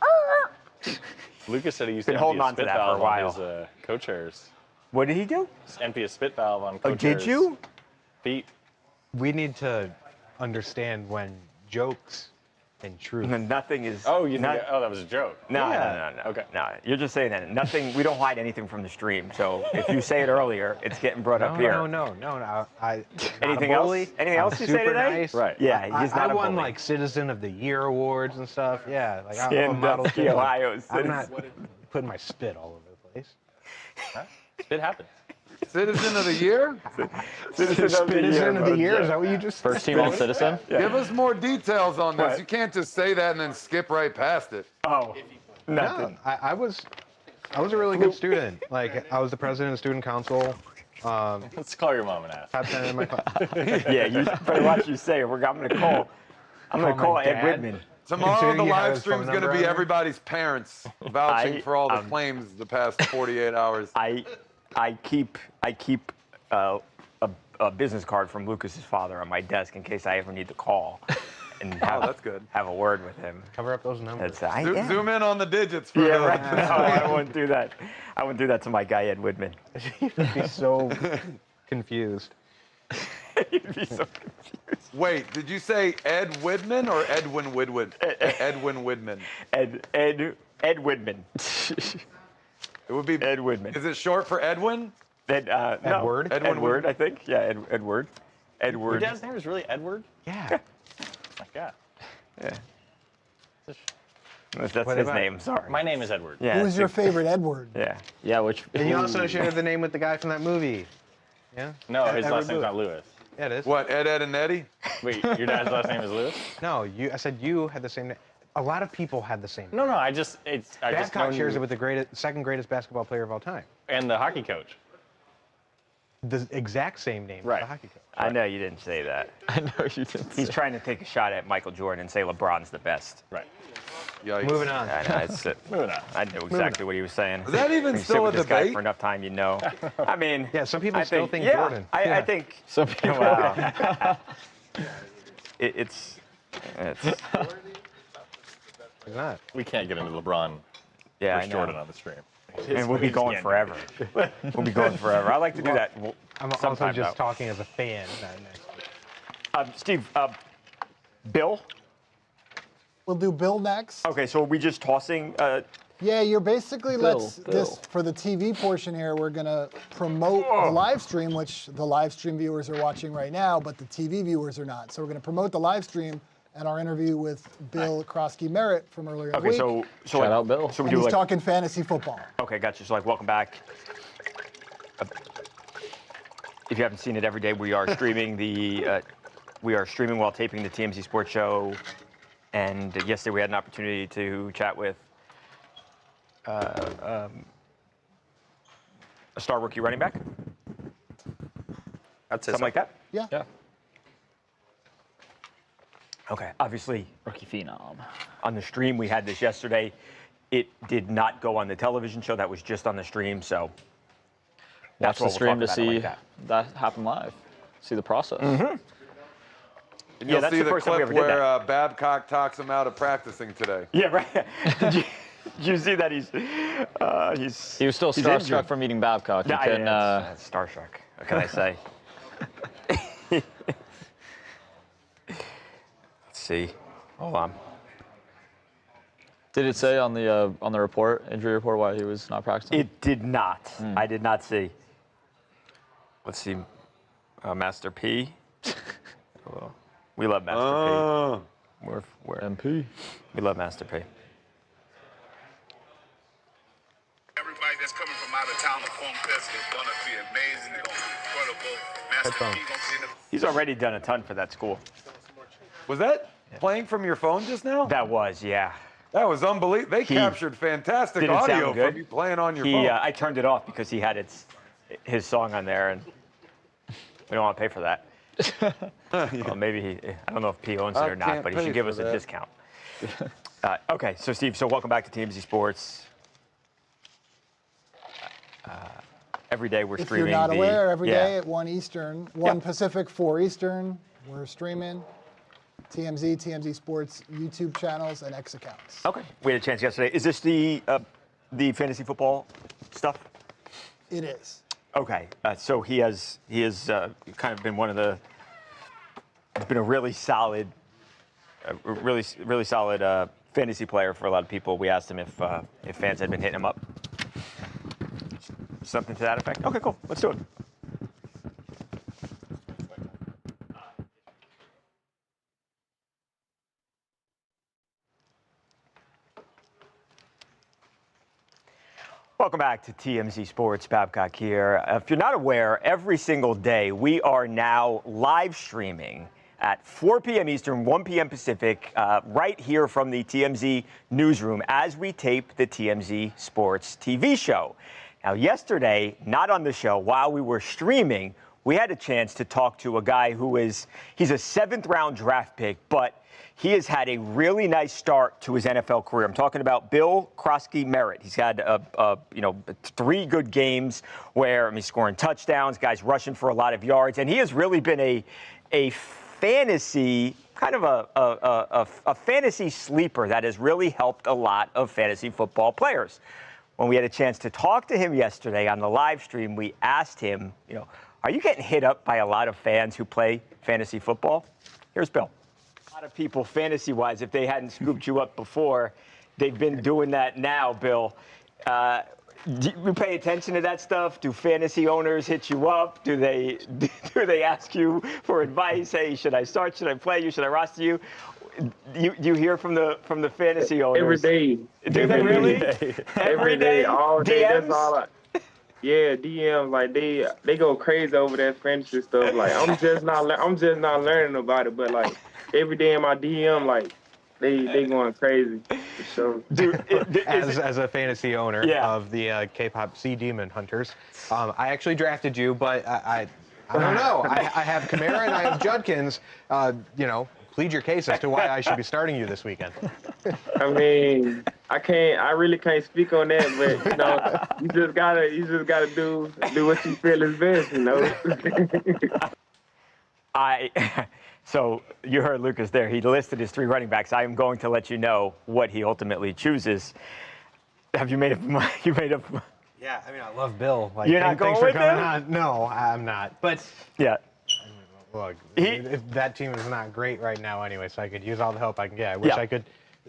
Speaker 2: Lucas said he used
Speaker 4: Been
Speaker 2: to
Speaker 4: holding
Speaker 2: empty a
Speaker 4: on to
Speaker 2: spit
Speaker 4: that for a
Speaker 2: valve
Speaker 4: while.
Speaker 2: on his co-chairs.
Speaker 4: What did he do?
Speaker 2: Just empty a spit valve on
Speaker 4: Oh,
Speaker 2: co-chairs.
Speaker 4: did you?
Speaker 2: Feet.
Speaker 1: We need to understand when jokes and truth.
Speaker 4: Nothing is.
Speaker 2: Oh, that was a joke.
Speaker 4: No.
Speaker 2: Okay.
Speaker 4: No, you're just saying that. Nothing. We don't hide anything from the stream. So if you say it earlier, it's getting brought up here.
Speaker 1: No.
Speaker 4: Anything else? Anything else you say today?
Speaker 1: Nice.
Speaker 2: Right.
Speaker 4: Yeah, he's not
Speaker 1: I
Speaker 4: a
Speaker 1: won
Speaker 4: bully.
Speaker 1: like Citizen of the Year awards and stuff. Yeah, like I'm a
Speaker 4: Stand
Speaker 1: model
Speaker 4: up,
Speaker 1: kid.
Speaker 4: Ohio
Speaker 1: I'm not putting my spit all over the place.
Speaker 2: Huh? Spit happens.
Speaker 6: Citizen of the Year?
Speaker 1: Citizen of the Year, is that what you just said?
Speaker 5: First team all citizen.
Speaker 6: Yeah. Give us more details on this.
Speaker 4: What?
Speaker 6: You can't just say that and then skip right past it.
Speaker 4: Oh, nothing.
Speaker 1: No, I was a really good student. Like I was the president of student council.
Speaker 2: Let's call your mom and ask.
Speaker 1: Top 10 in my class.
Speaker 4: Yeah, you better watch what you say. I'm gonna call. I'm gonna call Ed Whitman.
Speaker 6: Tomorrow, the
Speaker 1: You have
Speaker 6: live
Speaker 1: his
Speaker 6: stream's
Speaker 1: phone
Speaker 6: going to
Speaker 1: number
Speaker 6: be
Speaker 1: on
Speaker 6: everybody's parents vouching for all the claims the past 48 hours.
Speaker 4: I keep a business card from Lucas's father on my desk in case I ever need to call and
Speaker 6: that's good.
Speaker 4: have a word with him.
Speaker 1: Cover up those numbers.
Speaker 6: Zoom in on the digits. For
Speaker 4: Yeah, right. No, I wouldn't do that. I wouldn't do that to my guy Ed Whitman.
Speaker 1: You'd be so confused.
Speaker 4: You'd be so confused.
Speaker 6: Wait, did you say Ed Whitman or Edwin Whitman? Edwin Whitman.
Speaker 4: Ed Whitman.
Speaker 6: It would be
Speaker 4: Ed Whitman.
Speaker 6: Is it short for Edwin?
Speaker 1: Edward?
Speaker 4: No, Edward, I think. Yeah, Edward.
Speaker 2: Your dad's name is really Edward?
Speaker 1: Yeah.
Speaker 2: My God.
Speaker 4: Yeah. That's his name, sorry.
Speaker 2: My name is Edward.
Speaker 4: Yeah.
Speaker 3: Who was your favorite Edward?
Speaker 4: Yeah.
Speaker 5: Yeah, which.
Speaker 1: And you also shared the name with the guy from that movie. Yeah?
Speaker 2: No, his
Speaker 1: Edward
Speaker 2: last name's
Speaker 1: Lewis.
Speaker 2: not Lewis.
Speaker 1: Yeah, it is.
Speaker 6: What, Ed, and Eddie?
Speaker 2: Wait, your dad's last name is Lewis?
Speaker 1: No, I said you had the same name. A lot of people had the same name.
Speaker 2: No, I just
Speaker 1: Babcock
Speaker 2: know
Speaker 1: shares
Speaker 2: you.
Speaker 1: it with the second greatest basketball player of all time.
Speaker 2: And the hockey coach.
Speaker 1: The exact same name
Speaker 2: Right.
Speaker 1: as the hockey coach.
Speaker 4: I know you didn't say that.
Speaker 5: I know you didn't.
Speaker 4: He's trying to take a shot at Michael Jordan and say LeBron's the best.
Speaker 2: Right.
Speaker 6: Yikes.
Speaker 1: Moving on.
Speaker 4: I know, it's
Speaker 2: Moving on.
Speaker 4: I knew exactly what he was saying.
Speaker 6: Is that even
Speaker 4: When you sit
Speaker 6: still a
Speaker 4: with this guy
Speaker 6: debate?
Speaker 4: for enough time, you know. I mean,
Speaker 1: Yeah, some people
Speaker 4: I
Speaker 1: still think
Speaker 4: yeah,
Speaker 1: Jordan.
Speaker 4: I think
Speaker 5: Some people.
Speaker 4: wow. It's
Speaker 1: He's not.
Speaker 2: We can't get into LeBron
Speaker 4: yeah, I
Speaker 2: versus
Speaker 4: know.
Speaker 2: Jordan on the stream.
Speaker 4: And we'll be going forever. We'll be going forever. I like to do that.
Speaker 1: I'm also
Speaker 4: sometime,
Speaker 1: just
Speaker 4: though.
Speaker 1: talking as a fan. Not next week.
Speaker 4: Steve, Bill.
Speaker 3: We'll do Bill next.
Speaker 4: Okay, so are we just tossing
Speaker 3: Yeah, you're basically this for the TV portion here. We're gonna promote the live stream, which the live stream viewers are watching right now, but the TV viewers are not. So we're gonna promote the live stream and our interview with Bill Kroskey-Merritt from earlier in the week.
Speaker 5: So shout out Bill.
Speaker 3: So he's talking fantasy football.
Speaker 4: Okay, gotcha. So welcome back. If you haven't seen it every day, we are streaming while taping the TMZ Sports show. And yesterday we had an opportunity to chat with a star rookie running back.
Speaker 2: That's
Speaker 4: something like that.
Speaker 3: Yeah.
Speaker 4: Okay. Obviously,
Speaker 5: rookie phenom.
Speaker 4: On the stream, we had this yesterday. It did not go on the television show. That was just on the stream. So
Speaker 5: watch the stream to see that happen live. See the process.
Speaker 6: Mm-hmm. You'll see the clip where Babcock talks him out of practicing today.
Speaker 4: Yeah, right. Did you see that he
Speaker 5: was still starstruck from meeting Babcock.
Speaker 4: Yeah, starstruck. What can I say? Let's see. Hold on.
Speaker 5: Did it say on the report, injury report, why he was not practicing?
Speaker 4: It did not. I did not see. Let's see. Master P. We love Master P. We're
Speaker 5: MP.
Speaker 4: We love Master P.
Speaker 12: Everybody that's coming from out of town to Funk Fest is going to be amazing. It's going to be incredible. Master P going to see them.
Speaker 4: He's already done a ton for that school.
Speaker 6: Was that playing from your phone just now?
Speaker 4: That was, yeah.
Speaker 6: That was unbelievable. They captured fantastic audio from you playing on your phone.
Speaker 4: I turned it off because he had his song on there, and we don't want to pay for that. Well, maybe I don't know if P owns it or not, but he should give us a discount. Okay, so Steve, welcome back to TMZ Sports. Every day we're streaming.
Speaker 3: If you're not aware, every day at 1 Eastern, 1 Pacific, 4 Eastern, we're streaming TMZ Sports YouTube channels and X accounts.
Speaker 4: Okay, we had a chance yesterday. Is this the fantasy football stuff?
Speaker 3: It is.
Speaker 4: Okay, so he has kind of been been a really solid fantasy player for a lot of people. We asked him if fans had been hitting him up. Something to that effect. Okay, cool. Let's do it. Welcome back to TMZ Sports. Babcock here. If you're not aware, every single day we are now live streaming at 4 p.m. Eastern, 1 p.m. Pacific, right here from the TMZ Newsroom as we tape the TMZ Sports TV show. Now, yesterday, not on the show, while we were streaming, we had a chance to talk to a guy he's a 7th-round draft pick, but he has had a really nice start to his NFL career. I'm talking about Bill Kroskey-Merritt. He's had 3 good games where he's scoring touchdowns, guys rushing for a lot of yards, and he has really been a fantasy kind of a fantasy sleeper that has really helped a lot of fantasy football players. When we had a chance to talk to him yesterday on the live stream, we asked him, are you getting hit up by a lot of fans who play fantasy football? Here's Bill. A lot of people, fantasy-wise, if they hadn't scooped you up before, they've been doing that now, Bill. Do you pay attention to that stuff? Do fantasy owners hit you up? Do they ask you for advice? Hey, should I start? Should I play you? Should I roster you? You hear from the fantasy owners
Speaker 13: every day.
Speaker 4: Do they really?
Speaker 13: Every day, all day.
Speaker 4: DMs?
Speaker 13: That's all. Yeah, DMs, like they go crazy over that fantasy stuff. Like I'm just not learning about it, but like every day in my DM, like they going crazy. For sure.
Speaker 1: Dude, as a fantasy owner of the K-pop Sea Demon Hunters, I actually drafted you, but I don't know. I have Kamara and I have Judkins. Plead your case as to why I should be starting you this weekend.
Speaker 13: I mean, I really can't speak on that, but you just gotta do what you feel is best,
Speaker 4: So you heard Lucas there. He listed his 3 running backs. I am going to let you know what he ultimately chooses. Have you made up?
Speaker 1: Yeah, I mean, I love Bill.
Speaker 4: Like, you're not going with him?
Speaker 1: No, I'm not. But
Speaker 4: yeah.
Speaker 1: Look, if that team is not great right now anyway, so I could use all the help I can get. I wish I could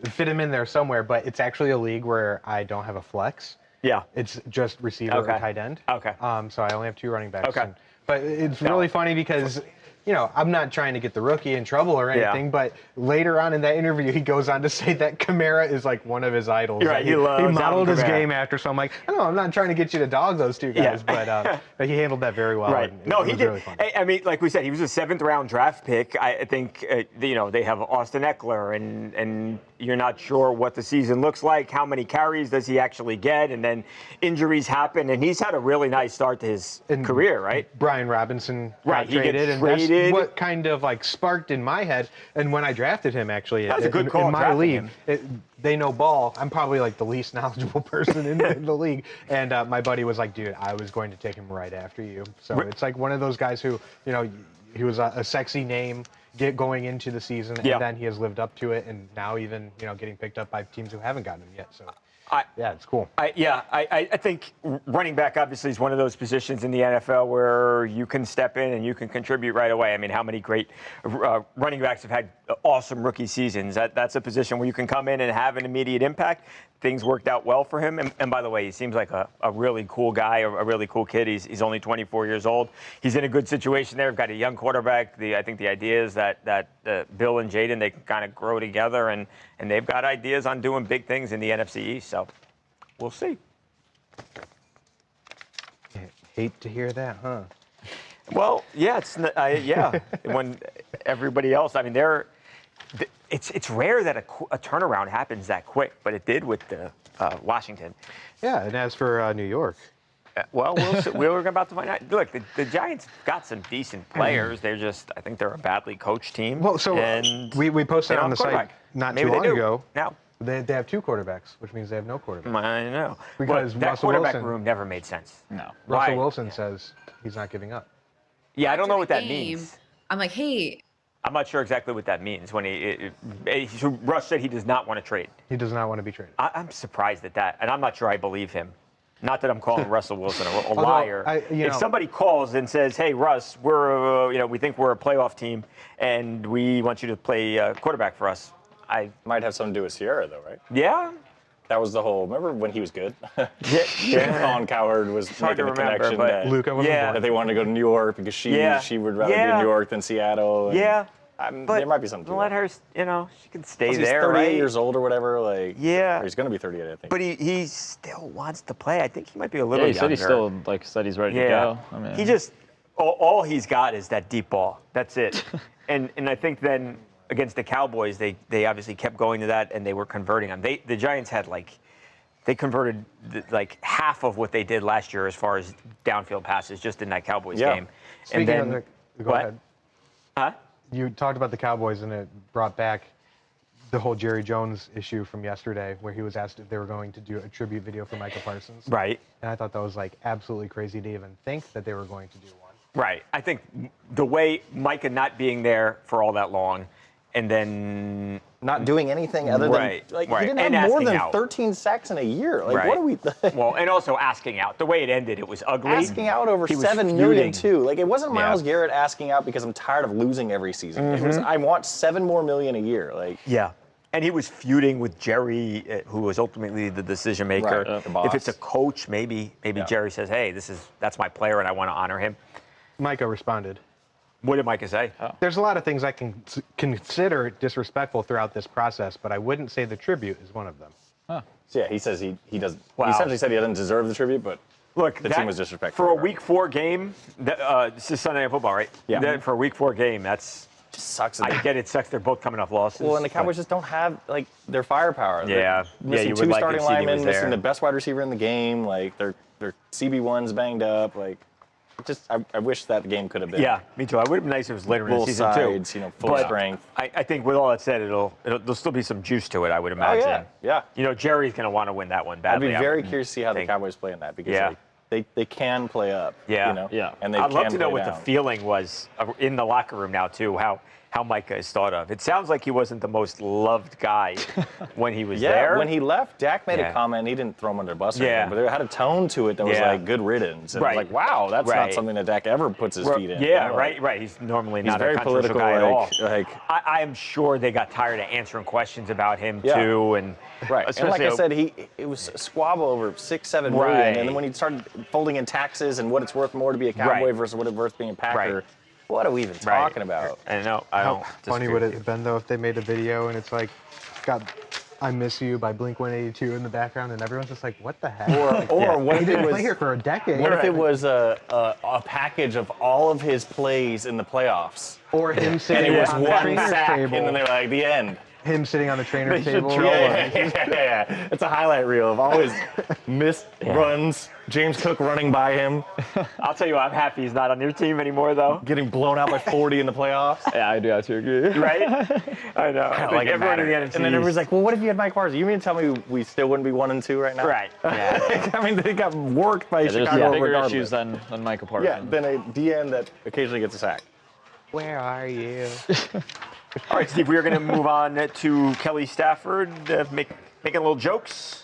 Speaker 1: fit him in there somewhere, but it's actually a league where I don't have a flex.
Speaker 4: Yeah.
Speaker 1: It's just receiver or tight end.
Speaker 4: Okay.
Speaker 1: So I only have 2 running backs.
Speaker 4: Okay.
Speaker 1: But it's really funny because, I'm not trying to get the rookie in trouble or anything, but later on in that interview, he goes on to say that Kamara is like one of his idols.
Speaker 4: You're right,
Speaker 1: he
Speaker 4: loves
Speaker 1: modeled his
Speaker 4: Kamara.
Speaker 1: game after, so I'm like, no, I'm not trying to get you to dog those 2 guys, but he handled that very well.
Speaker 4: Right.
Speaker 1: No, he did. Really fun.
Speaker 4: I mean, like we said, he was a 7th-round draft pick. I think, they have Austin Eckler, and you're not sure what the season looks like. How many carries does he actually get? And then injuries happen, and he's had a really nice start to his career, right?
Speaker 1: Brian Robinson got
Speaker 4: he
Speaker 1: traded,
Speaker 4: gets
Speaker 1: and
Speaker 4: traded.
Speaker 1: that's what kind of like sparked in my head. And when I drafted him, actually,
Speaker 4: that was a good call
Speaker 1: in my
Speaker 4: drafting
Speaker 1: league, they know ball. I'm probably like the least knowledgeable person in the league. And my buddy was like, dude, I was going to take him right after you. So it's like one of those guys who, he was a sexy name going into the season, and then he has lived up to it, and now even getting picked up by teams who haven't gotten him yet. So it's cool.
Speaker 4: I think running back obviously is one of those positions in the NFL where you can step in and you can contribute right away. I mean, how many great running backs have had awesome rookie seasons? That's a position where you can come in and have an immediate impact. Things worked out well for him. And by the way, he seems like a really cool guy, a really cool kid. He's only 24 years old. He's in a good situation there. We've got a young quarterback. I think the idea is that Bill and Jaden, they can kind of grow together, and they've got ideas on doing big things in the NFC East. So we'll see.
Speaker 1: Hate to hear that, huh?
Speaker 4: Well, yeah, when everybody else, I mean, it's rare that a turnaround happens that quick, but it did with Washington.
Speaker 1: Yeah, and as for New York,
Speaker 4: well, we'll see. We're about to find out. Look, the Giants got some decent players. I think they're a badly coached team.
Speaker 1: Well, so we posted on the site not too long ago.
Speaker 4: Now
Speaker 1: they have 2 quarterbacks, which means they have no quarterback.
Speaker 4: I know.
Speaker 1: Because
Speaker 4: that
Speaker 1: Russell
Speaker 4: quarterback
Speaker 1: Wilson,
Speaker 4: room never made sense.
Speaker 5: No.
Speaker 1: Russell Wilson says he's not giving up.
Speaker 4: Yeah, I don't know what that means.
Speaker 14: I'm like, hey.
Speaker 4: I'm not sure exactly what that means. When Russ said he does not want to trade.
Speaker 1: He does not want to be traded.
Speaker 4: I'm surprised at that, and I'm not sure I believe him. Not that I'm calling Russell Wilson a liar. If somebody calls and says, "Hey, Russ, we think we're a playoff team, and we want you to play quarterback for us," I
Speaker 2: might have something to do with Sierra, though, right?
Speaker 4: Yeah.
Speaker 2: That was the whole. Remember when he was good?
Speaker 4: Yeah.
Speaker 2: Colin Cowherd was making the connection that
Speaker 1: Luka wasn't born.
Speaker 2: That they wanted to go to New York because she would rather be in New York than Seattle. And there might be something to
Speaker 4: let
Speaker 2: that.
Speaker 4: her, she can stay
Speaker 2: Plus,
Speaker 4: there,
Speaker 2: he's 38
Speaker 4: right?
Speaker 2: years old or whatever. Or he's going to be 38, I think.
Speaker 4: But he still wants to play. I think he might be a little
Speaker 5: younger.
Speaker 4: younger.
Speaker 5: He said he's ready to go. I mean,
Speaker 4: he just all he's got is that deep ball. That's it. and I think then against the Cowboys, they obviously kept going to that, and they were converting on. The Giants had they converted half of what they did last year as far as downfield passes just in that Cowboys game.
Speaker 1: Speaking
Speaker 4: and then
Speaker 1: go ahead.
Speaker 4: Huh?
Speaker 1: You talked about the Cowboys, and it brought back the whole Jerry Jones issue from yesterday, where he was asked if they were going to do a tribute video for Micah Parsons.
Speaker 4: Right.
Speaker 1: And I thought that was absolutely crazy to even think that they were going to do one.
Speaker 4: Right. I think the way Micah not being there for all that long, and then
Speaker 2: not doing anything other than he didn't have more than 13 sacks in a year. What are we?
Speaker 4: Well, and also asking out. The way it ended, it was ugly.
Speaker 2: Asking out over $7 million too. It wasn't Myles Garrett asking out because I'm tired of losing every season. It was I want $7 more million a year.
Speaker 4: Yeah. And he was feuding with Jerry, who was ultimately the decision maker.
Speaker 2: Right,
Speaker 4: if it's a coach, maybe Jerry says, "Hey, that's my player, and I want to honor him."
Speaker 1: Micah responded.
Speaker 4: What did Micah say?
Speaker 1: There's a lot of things I can consider disrespectful throughout this process, but I wouldn't say the tribute is one of them.
Speaker 2: So yeah, he says he doesn't. Wow. He essentially said he doesn't deserve the tribute, but
Speaker 4: look,
Speaker 2: the team was disrespectful.
Speaker 4: For a Week 4 game, this is Sunday Night Football, right?
Speaker 2: Yeah.
Speaker 4: For a Week 4 game, that's
Speaker 2: just sucks.
Speaker 4: I get it sucks. They're both coming off losses.
Speaker 2: Well, and the Cowboys just don't have their firepower.
Speaker 4: Yeah,
Speaker 2: missing
Speaker 4: you
Speaker 2: two
Speaker 4: would like
Speaker 2: starting
Speaker 4: if CD
Speaker 2: linemen,
Speaker 4: was there.
Speaker 2: missing the best wide receiver in the game. Their CB1's banged up. I wish that game could have been.
Speaker 4: Yeah, me too. I would have been nice if it was later in the season
Speaker 2: sides,
Speaker 4: too.
Speaker 2: Full strength.
Speaker 4: I think with all that said, there'll still be some juice to it. I would imagine.
Speaker 2: Oh, yeah.
Speaker 4: Jerry's going to want to win that one badly.
Speaker 2: I'd be very curious to see how the Cowboys play in that because they can play up.
Speaker 4: Yeah.
Speaker 2: And they
Speaker 4: I'd love
Speaker 2: can
Speaker 4: to know
Speaker 2: play
Speaker 4: what
Speaker 2: down.
Speaker 4: the feeling was in the locker room now too. How how Micah is thought of. It sounds like he wasn't the most loved guy when he was
Speaker 2: Yeah,
Speaker 4: there.
Speaker 2: when he left, Dak made a comment. He didn't throw him under the bus or anything, but it had a tone to it that was like good riddance. And it was like, wow, that's not something that Dak ever puts his feet in.
Speaker 4: Yeah, right. He's normally not
Speaker 2: very
Speaker 4: a controversial
Speaker 2: political
Speaker 4: guy at all. I am sure they got tired of answering questions about him too, and
Speaker 2: and like I said, it was a squabble over 6-7 million, and then when he started folding in taxes and what it's worth more to be a Cowboy versus what it's worth being a Packer. What are we even talking about?
Speaker 4: I know. I don't.
Speaker 1: Funny would it have been though if they made a video and it's like got "I Miss You" by Blink-182 in the background and everyone's just like, "What the heck?"
Speaker 2: Or what
Speaker 1: he
Speaker 2: if it
Speaker 1: didn't
Speaker 2: was
Speaker 1: play here for a decade?
Speaker 2: What if it was a package of all of his plays in the playoffs?
Speaker 1: Or him sitting
Speaker 2: and it was
Speaker 1: on the
Speaker 2: one
Speaker 1: trainer's
Speaker 2: sack,
Speaker 1: table.
Speaker 2: and then they're like, the end.
Speaker 1: Him sitting on the trainer's table.
Speaker 2: Yeah. It's a highlight reel of all his missed runs. James Cook running by him.
Speaker 4: I'll tell you what, I'm happy he's not on your team anymore, though.
Speaker 2: Getting blown out by 40 in the playoffs.
Speaker 5: Yeah, I do have to agree.
Speaker 4: Right? I know.
Speaker 2: I don't like everyone in the NFC. And then everyone's like, well, what if you had Mike Parsons? You mean to tell me we still wouldn't be 1-2 right now?
Speaker 4: Right. Yeah.
Speaker 2: I mean, they got worked by
Speaker 5: There's
Speaker 2: Chicago
Speaker 5: bigger
Speaker 2: regardless.
Speaker 5: issues than Micah Parsons.
Speaker 2: Yeah, than a DN that occasionally gets a sack.
Speaker 1: Where are you?
Speaker 4: All right, Steve, we are going to move on to Kelce Stafford, making little jokes.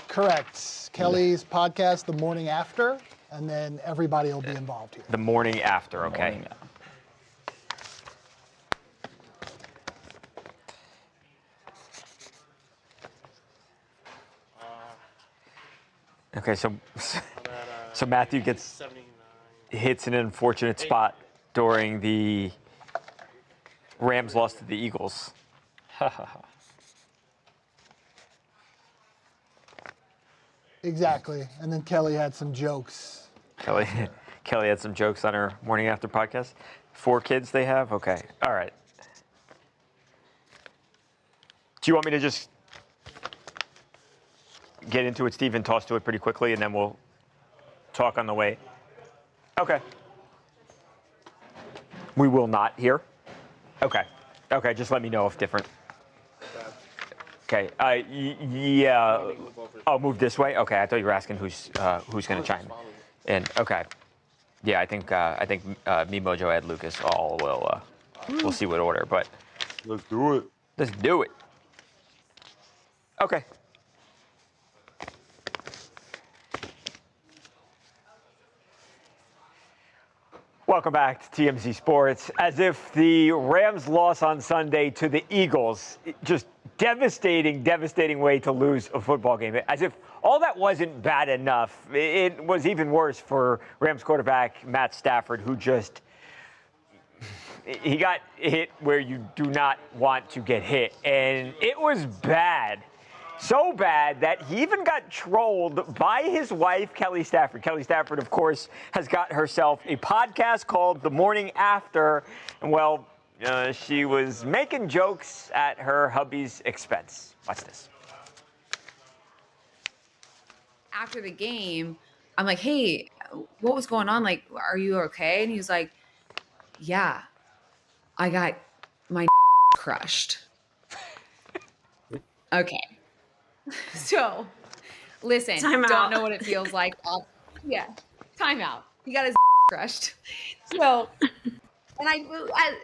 Speaker 3: Correct. Kelly's podcast, The Morning After, and then everybody will be involved here.
Speaker 4: The morning after, okay. Okay, so Matthew hits an unfortunate spot during the Rams loss to the Eagles.
Speaker 3: Exactly. And then Kelly had some jokes.
Speaker 4: Kelly had some jokes on her morning after podcast. 4 kids they have? Okay. All right. Do you want me to just get into it, Steve, and toss to it pretty quickly, and then we'll talk on the way? Okay. We will not hear? Okay. Okay, just let me know if different. Okay. Yeah. Oh, move this way? Okay, I thought you were asking who's going to chime in. And okay. Yeah, I think me, Mojo, Ed, Lucas all will we'll see what order, but
Speaker 6: let's do it.
Speaker 4: Let's do it. Okay. Welcome back to TMZ Sports. As if the Rams loss on Sunday to the Eagles, just devastating way to lose a football game. As if all that wasn't bad enough, it was even worse for Rams quarterback Matt Stafford, who he got hit where you do not want to get hit. And it was bad. So bad that he even got trolled by his wife, Kelce Stafford. Kelce Stafford, of course, has got herself a podcast called The Morning After. And, well, she was making jokes at her hubby's expense. Watch this.
Speaker 14: After the game, I'm like, hey, what was going on? Like, are you okay? And he's like, yeah, I got my crushed. Okay. So, listen, don't know what it feels like. Time out. He got his crushed. So, and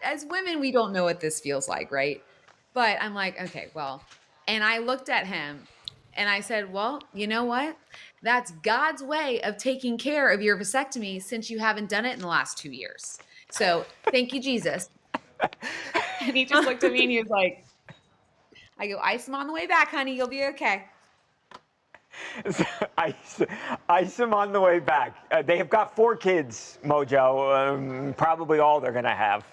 Speaker 14: as women, we don't know what this feels like, right? But I'm like, okay, well, and I looked at him and I said, well, you know what? That's God's way of taking care of your vasectomy since you haven't done it in the last 2 years. So, thank you, Jesus. And he just looked at me and he was like, I go, ice him on the way back, honey. You'll be okay.
Speaker 4: Ice him on the way back. They have got 4 kids, Mojo. Probably all they're going to have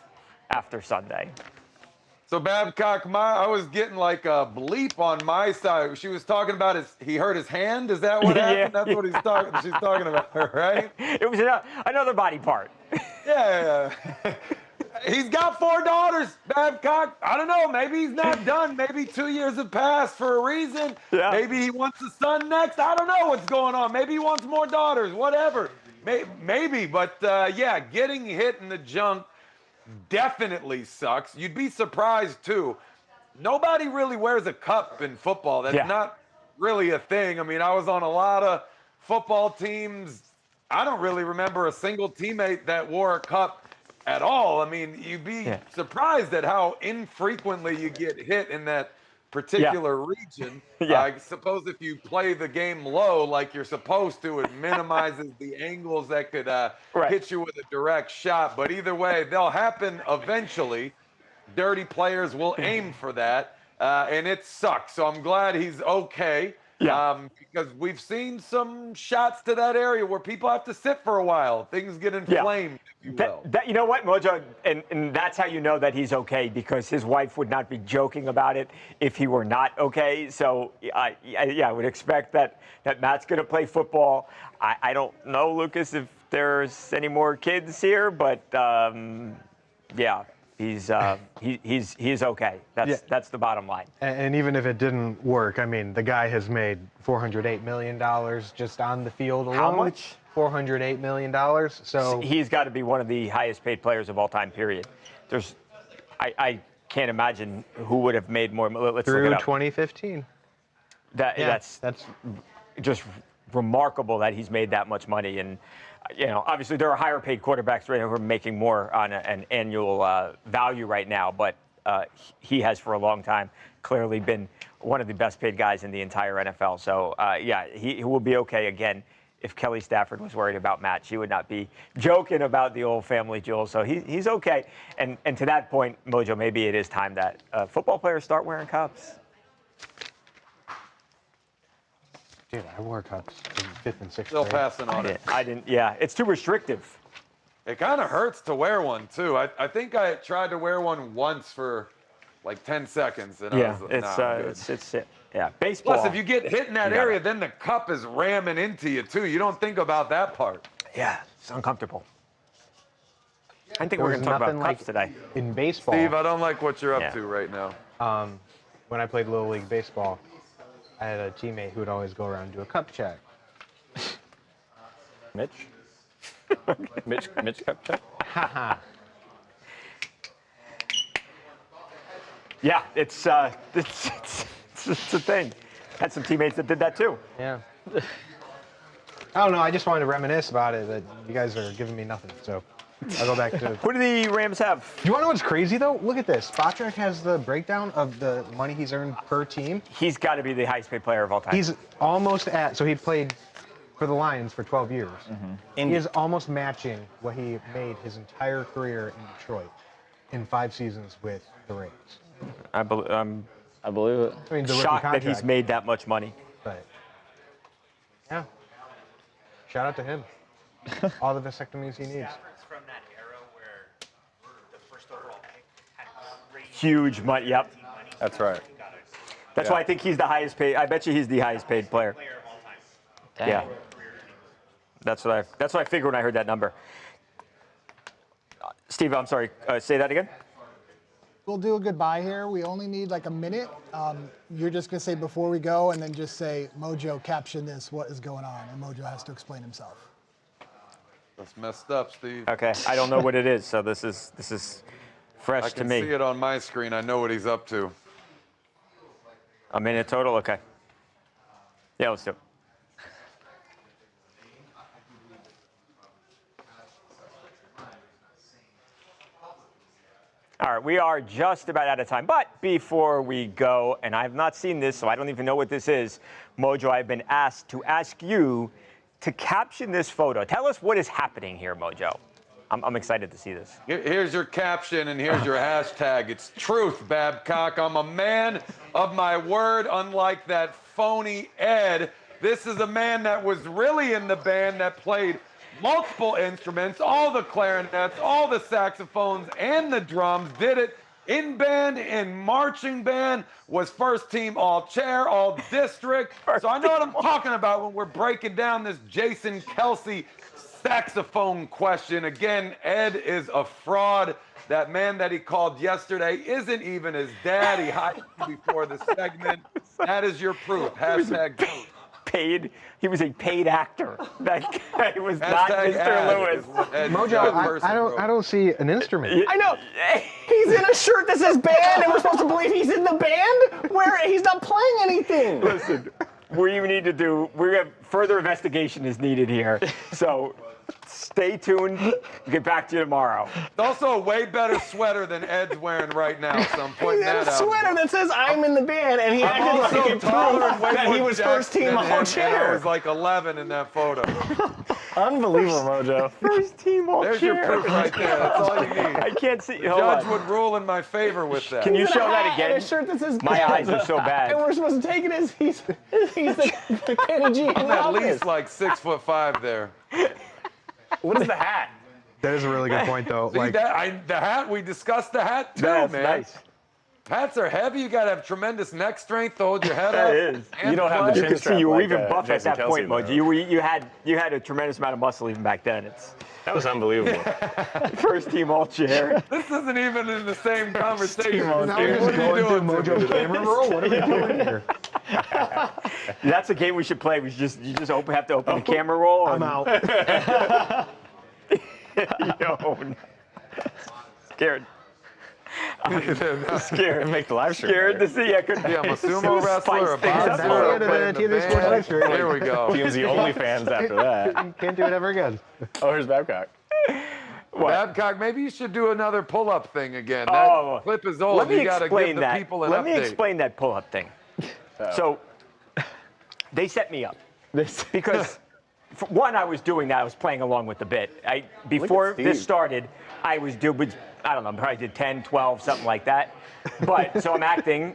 Speaker 4: after Sunday.
Speaker 6: So Babcock, I was getting like a bleep on my side. She was talking about he hurt his hand. Is that what happened? That's what she's talking about, right?
Speaker 4: It was another body part.
Speaker 6: Yeah. He's got 4 daughters, Babcock. I don't know. Maybe he's not done. Maybe 2 years have passed for a reason. Yeah. Maybe he wants a son next. I don't know what's going on. Maybe he wants more daughters. Whatever. Maybe. But, yeah, getting hit in the junk definitely sucks. You'd be surprised, too. Nobody really wears a cup in football. That's not really a thing. I mean, I was on a lot of football teams. I don't really remember a single teammate that wore a cup at all. I mean, you'd be surprised at how infrequently you get hit in that particular region. I suppose if you play the game low like you're supposed to, it minimizes the angles that could hit you with a direct shot. But either way, they'll happen eventually. Dirty players will aim for that, and it sucks. So I'm glad he's okay. Because we've seen some shots to that area where people have to sit for a while. Things get inflamed, if you will.
Speaker 4: You know what, Mojo? And that's how you know that he's okay, because his wife would not be joking about it if he were not okay. So, I would expect that Matt's going to play football. I don't know, Lucas, if there's any more kids here, but he's okay. That's the bottom line.
Speaker 1: And even if it didn't work, I mean, the guy has made $408 million just on the field alone.
Speaker 4: How much?
Speaker 1: $408 million. So
Speaker 4: he's got to be one of the highest paid players of all time, period. I can't imagine who would have made more. Let's
Speaker 1: through
Speaker 4: look it up.
Speaker 1: 2015.
Speaker 4: That's just remarkable that he's made that much money. And obviously there are higher paid quarterbacks right now who are making more on an annual value right now, but he has for a long time clearly been one of the best paid guys in the entire NFL. So he will be okay again. If Kelly Stafford was worried about Matt, she would not be joking about the old family jewel. So he's okay. And to that point, Mojo, maybe it is time that football players start wearing cups.
Speaker 1: Dude, I wore cups in 5th and 6th
Speaker 6: Still
Speaker 1: grade.
Speaker 6: passing on it.
Speaker 4: I didn't. Yeah, it's too restrictive.
Speaker 6: It kind of hurts to wear one, too. I think I tried to wear one once for like 10 seconds. And I was like,
Speaker 4: it's baseball.
Speaker 6: Plus, if you get hit in that area, then the cup is ramming into you, too. You don't think about that part.
Speaker 4: Yeah, it's uncomfortable. I think we're going to talk about cups today.
Speaker 1: In baseball.
Speaker 6: Steve, I don't like what you're up to right now.
Speaker 1: When I played Little League Baseball, I had a teammate who would always go around and do a cup check.
Speaker 2: Mitch? Mitch cup check?
Speaker 4: Yeah, it's a thing. Had some teammates that did that too.
Speaker 1: Yeah. I don't know. I just wanted to reminisce about it, that you guys are giving me nothing. So I'll go back to.
Speaker 4: Who do the Rams have?
Speaker 1: You want to know what's crazy, though? Look at this. Babcock has the breakdown of the money he's earned per team.
Speaker 4: He's got to be the highest paid player of all time.
Speaker 1: He's almost at, so he played for the Lions for 12 years. He is almost matching what he made his entire career in Detroit in 5 seasons with the Ravens.
Speaker 5: I believe it.
Speaker 1: I mean, the
Speaker 4: shocked
Speaker 1: rookie
Speaker 4: that he's made that much money.
Speaker 1: But yeah, shout out to him. All the vasectomies he needs.
Speaker 15: From that era where the first overall pick had crazy
Speaker 4: Huge money. Yep.
Speaker 2: That's right.
Speaker 4: That's why I think he's the highest paid. I bet you he's the highest paid player. Yeah. That's what I figured when I heard that number. Steve, I'm sorry. Say that again.
Speaker 3: We'll do a goodbye here. We only need like a minute. You're just gonna say before we go, and then just say, Mojo, caption this. What is going on? And Mojo has to explain himself.
Speaker 6: That's messed up, Steve.
Speaker 4: Okay. I don't know what it is, so this is fresh to me.
Speaker 6: I can see it on my screen. I know what he's up to.
Speaker 4: A minute total. Okay. Yeah, let's do it. All right, we are just about out of time. But before we go, and I have not seen this, so I don't even know what this is, Mojo, I've been asked to ask you to caption this photo. Tell us what is happening here, Mojo. I'm excited to see this.
Speaker 6: Here's your caption and here's your hashtag. It's truth, Babcock. I'm a man of my word, unlike that phony Ed. This is a man that was really in the band, that played multiple instruments, all the clarinets, all the saxophones, and the drums, did it in band, in marching band, was first team all chair, all district. So I know what I'm talking about when we're breaking down this Jason Kelce saxophone question. Again, Ed is a fraud. That man that he called yesterday isn't even his dad. He hired him before the segment. That is your proof. Hashtag truth.
Speaker 4: He was a paid actor. That guy was not Mr. Lewis.
Speaker 1: Mojo, I don't see an instrument.
Speaker 16: I know. He's in a shirt that says band, and we're supposed to believe he's in the band where he's not playing anything.
Speaker 4: Listen, we have further investigation is needed here. So Stay tuned. We'll get back to you tomorrow.
Speaker 6: It's also a way better sweater than Ed's wearing right now, so I'm pointing that
Speaker 16: a
Speaker 6: out.
Speaker 16: sweater that says I'm in the band, and he
Speaker 6: I'm
Speaker 16: acted
Speaker 6: also
Speaker 16: like it
Speaker 6: taller and
Speaker 16: proved
Speaker 6: way
Speaker 16: that
Speaker 6: more
Speaker 16: he was
Speaker 6: jacked
Speaker 16: first team
Speaker 6: than
Speaker 16: all
Speaker 6: him, and I
Speaker 16: chair.
Speaker 6: was like 11 in that photo.
Speaker 2: Unbelievable, Mojo.
Speaker 4: First team all
Speaker 6: There's
Speaker 4: chair.
Speaker 6: your proof right there. That's all you need.
Speaker 4: I can't see.
Speaker 6: The
Speaker 4: Hold
Speaker 6: judge
Speaker 4: on.
Speaker 6: would rule in my favor with that.
Speaker 4: Can you
Speaker 16: He's in
Speaker 4: show
Speaker 16: a
Speaker 4: that
Speaker 16: hat
Speaker 4: again?
Speaker 16: and a shirt that says
Speaker 4: My eyes are so bad.
Speaker 16: And we're supposed to take it as he's the Kenny G in
Speaker 6: I'm
Speaker 16: the
Speaker 6: at
Speaker 16: office.
Speaker 6: least like 6'5" there.
Speaker 16: What is the hat?
Speaker 1: That is a really good point, though.
Speaker 6: See,
Speaker 1: Like,
Speaker 6: the hat, we discussed the hat too,
Speaker 4: That's
Speaker 6: man.
Speaker 4: nice.
Speaker 6: Hats are heavy. You got to have tremendous neck strength to hold your head
Speaker 4: That
Speaker 6: up.
Speaker 4: is.
Speaker 6: and
Speaker 2: You don't have the
Speaker 6: play.
Speaker 2: chin
Speaker 4: You can
Speaker 2: strap
Speaker 4: see you were
Speaker 2: like,
Speaker 4: even buff at
Speaker 2: Jason
Speaker 4: that
Speaker 2: Kelce,
Speaker 4: point,
Speaker 2: though.
Speaker 4: Mojo. You had a tremendous amount of muscle even back then.
Speaker 2: That was unbelievable.
Speaker 4: First team all chair.
Speaker 6: This isn't even in the same conversation.
Speaker 1: now
Speaker 6: What
Speaker 1: we're
Speaker 6: are
Speaker 1: just
Speaker 6: you
Speaker 1: going through
Speaker 6: doing?
Speaker 1: Mojo's camera roll. What are we doing here?
Speaker 4: That's a game we should play. You just have to open the camera roll.
Speaker 1: I'm out.
Speaker 4: Yo, scared. Scared.
Speaker 2: Make the live stream.
Speaker 4: Scared to see. I couldn't.
Speaker 6: Yeah, I'm a sumo wrestler, a
Speaker 4: Spice things up.
Speaker 6: boxer,
Speaker 1: That's
Speaker 6: playing
Speaker 1: the
Speaker 6: the
Speaker 1: TMZ Sports live stream.
Speaker 6: Here we go.
Speaker 2: TMZ OnlyFans after that.
Speaker 1: You can't do it ever again.
Speaker 2: Oh, here's Babcock.
Speaker 6: Babcock, maybe you should do another pull-up thing again.
Speaker 4: Oh.
Speaker 6: That clip is old.
Speaker 4: Let me
Speaker 6: You got to
Speaker 4: explain
Speaker 6: give the
Speaker 4: that.
Speaker 6: people an
Speaker 4: Let
Speaker 6: update.
Speaker 4: me explain that pull-up thing. So, they set me up because, for one, I was doing that. I was playing along with the bit. Before this started, I was doing, I don't know, probably did 10, 12, something like that. But so I'm acting.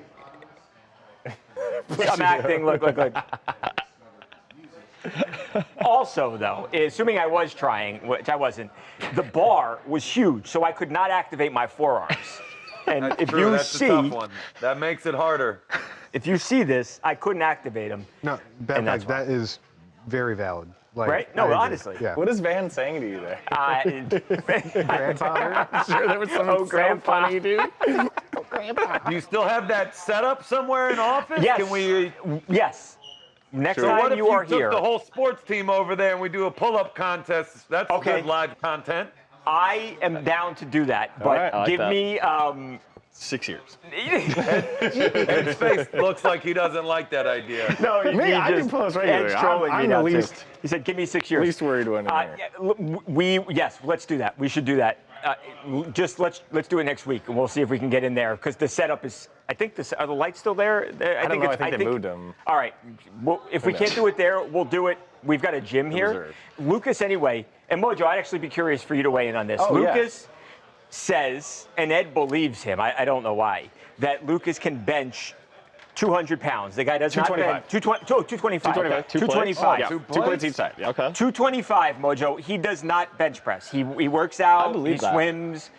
Speaker 4: Look. Also, though, assuming I was trying, which I wasn't, the bar was huge, so I could not activate my forearms. And
Speaker 6: That's
Speaker 4: if
Speaker 6: true.
Speaker 4: you
Speaker 6: That's
Speaker 4: see,
Speaker 6: a tough one. That makes it harder.
Speaker 4: if you see this, I couldn't activate them.
Speaker 1: No,
Speaker 4: And that's
Speaker 1: that is very valid. Like,
Speaker 4: Right? No,
Speaker 1: I agree.
Speaker 4: honestly.
Speaker 1: Yeah.
Speaker 2: What is Van saying to you there?
Speaker 1: Grandfather?
Speaker 2: I'm sure there was something so
Speaker 4: Grandpa.
Speaker 2: funny, dude.
Speaker 6: Do you still have that set up somewhere in office?
Speaker 4: Yes.
Speaker 6: Can we?
Speaker 4: Yes. Next
Speaker 6: So what
Speaker 4: time
Speaker 6: if
Speaker 4: you are
Speaker 6: took
Speaker 4: here,
Speaker 6: the whole sports team over there and we do a pull-up contest? That's
Speaker 4: Okay.
Speaker 6: good live content.
Speaker 4: I am down to do that. But
Speaker 2: right, I like
Speaker 4: give
Speaker 2: that.
Speaker 4: me.
Speaker 2: 6 years.
Speaker 6: Ed's face looks like he doesn't like that idea.
Speaker 4: No,
Speaker 2: Me, I can post regularly.
Speaker 4: Ed's trolling
Speaker 2: I'm
Speaker 4: me
Speaker 2: the
Speaker 4: now, too.
Speaker 2: least-
Speaker 4: He said, "Give me 6 years."
Speaker 2: Least worried one in here.
Speaker 4: Yes, let's do that. We should do that. Just let's do it next week, and we'll see if we can get in there because the setup is. I think are the lights still there?
Speaker 2: I don't know. I think they moved them.
Speaker 4: All right. Well, if we can't do it there, we'll do it. We've got a gym here.
Speaker 2: Reserve.
Speaker 4: Lucas, anyway, and Mojo, I'd actually be curious for you to weigh in on this.
Speaker 2: Oh, yeah.
Speaker 4: Lucas says, and Ed believes him. I don't know why. That Lucas can bench 200 pounds. The guy does not bench 225. 225.
Speaker 2: 2 plates each side. Yeah. Okay.
Speaker 4: 225, Mojo. He does not bench press. He works out.
Speaker 2: I believe
Speaker 4: he
Speaker 2: that.
Speaker 4: swims.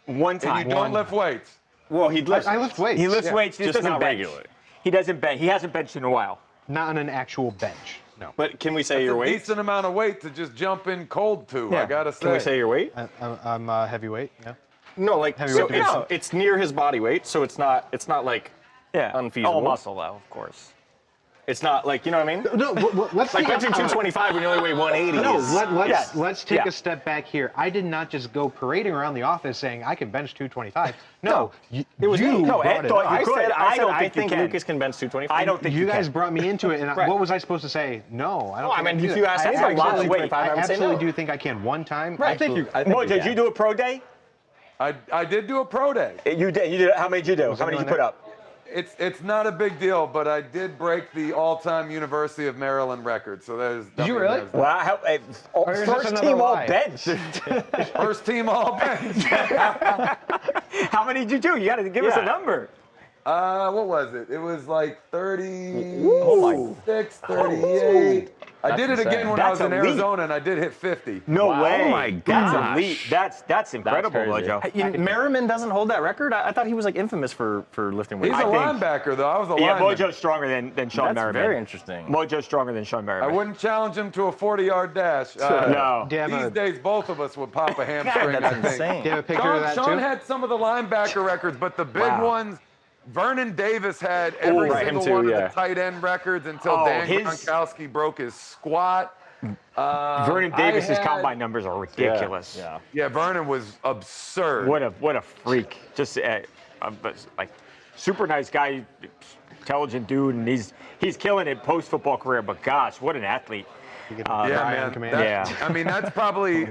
Speaker 4: One time.
Speaker 6: And you don't lift weights.
Speaker 2: Well, he lifts.
Speaker 1: I lift weights.
Speaker 4: He lifts weights. He
Speaker 2: Just
Speaker 4: doesn't
Speaker 2: not
Speaker 4: bench.
Speaker 2: regularly.
Speaker 4: He doesn't bench. He hasn't benched in a while.
Speaker 1: Not on an actual bench. No.
Speaker 2: But can we say
Speaker 6: It's
Speaker 2: your
Speaker 6: a
Speaker 2: weight?
Speaker 6: decent amount of weight to just jump in cold to.
Speaker 4: Yeah.
Speaker 6: I gotta say.
Speaker 2: Can we say your weight?
Speaker 1: I'm heavyweight. Yeah.
Speaker 2: No, like
Speaker 1: Heavyweight
Speaker 2: so
Speaker 1: division.
Speaker 2: it's near his body weight, so it's not like unfeasible.
Speaker 4: All muscle, though, of course.
Speaker 2: It's not like, you know what I mean?
Speaker 1: No, let's
Speaker 2: Like
Speaker 1: take
Speaker 2: benching 225 when you only weigh 180.
Speaker 1: No,
Speaker 2: is-
Speaker 1: let's take a step back here. I did not just go parading around the office saying I can bench 225. No, it was you.
Speaker 4: No,
Speaker 1: brought
Speaker 4: Ed
Speaker 1: it
Speaker 4: thought
Speaker 1: up.
Speaker 4: you could.
Speaker 2: I
Speaker 4: don't
Speaker 2: think
Speaker 4: think you can.
Speaker 2: Lucas can bench 225.
Speaker 4: I don't think
Speaker 1: You guys
Speaker 4: can.
Speaker 1: brought me into it, and
Speaker 2: Right.
Speaker 1: what was I supposed to say? No, I don't.
Speaker 2: Well, I
Speaker 1: think
Speaker 2: mean,
Speaker 1: can do
Speaker 2: if
Speaker 1: that.
Speaker 2: you asked
Speaker 1: I
Speaker 2: anybody to
Speaker 1: absolutely-
Speaker 2: bench 225, I would say
Speaker 1: absolutely
Speaker 2: no.
Speaker 1: do think I can one time.
Speaker 2: Right.
Speaker 1: Absolutely.
Speaker 4: Mojo, did you do a pro day?
Speaker 6: I did do a pro day.
Speaker 4: You did. You did. How many did you do? How many did you put up?
Speaker 6: It's not a big deal, but I did break the all-time University of Maryland record. So there's.
Speaker 1: Did you really?
Speaker 4: Wow.
Speaker 1: Or is this
Speaker 4: First
Speaker 1: another
Speaker 4: team all
Speaker 1: lie?
Speaker 4: bench.
Speaker 6: First team all bench.
Speaker 4: How many did you do? You got to give us a number.
Speaker 6: What was it? It was like 36, 38. I did it again when I was in Arizona, and I did hit 50.
Speaker 4: No way.
Speaker 2: Oh my
Speaker 4: That's
Speaker 2: gosh.
Speaker 4: elite. That's incredible,
Speaker 2: crazy.
Speaker 4: Mojo.
Speaker 2: Merriman doesn't hold that record? I thought he was like infamous for lifting weights.
Speaker 6: He's a linebacker, though. I was a lineman.
Speaker 4: Mojo's stronger than Sean
Speaker 2: That's
Speaker 4: Merriman.
Speaker 2: very interesting.
Speaker 4: Mojo's stronger than Sean Merriman.
Speaker 6: I wouldn't challenge him to a 40-yard dash.
Speaker 4: No.
Speaker 6: These days, both of us would pop a hamstring,
Speaker 2: that's
Speaker 6: I think.
Speaker 2: insane.
Speaker 1: Do you have a picture of that
Speaker 6: Sean
Speaker 1: too?
Speaker 6: had some of the linebacker records, but the big
Speaker 4: Wow.
Speaker 6: ones, Vernon Davis had every
Speaker 2: right,
Speaker 6: single
Speaker 2: him too,
Speaker 6: one
Speaker 2: yeah.
Speaker 6: of the tight end records until
Speaker 4: Oh,
Speaker 6: Dan
Speaker 4: his-
Speaker 6: Gronkowski broke his squat.
Speaker 4: Vernon Davis's
Speaker 6: I had-
Speaker 4: combine numbers are ridiculous.
Speaker 2: Yeah.
Speaker 6: Yeah, Vernon was absurd.
Speaker 4: What a freak. Just like super nice guy, intelligent dude, and he's killing it post football career. But gosh, what an athlete.
Speaker 6: Yeah, man. I mean, that's probably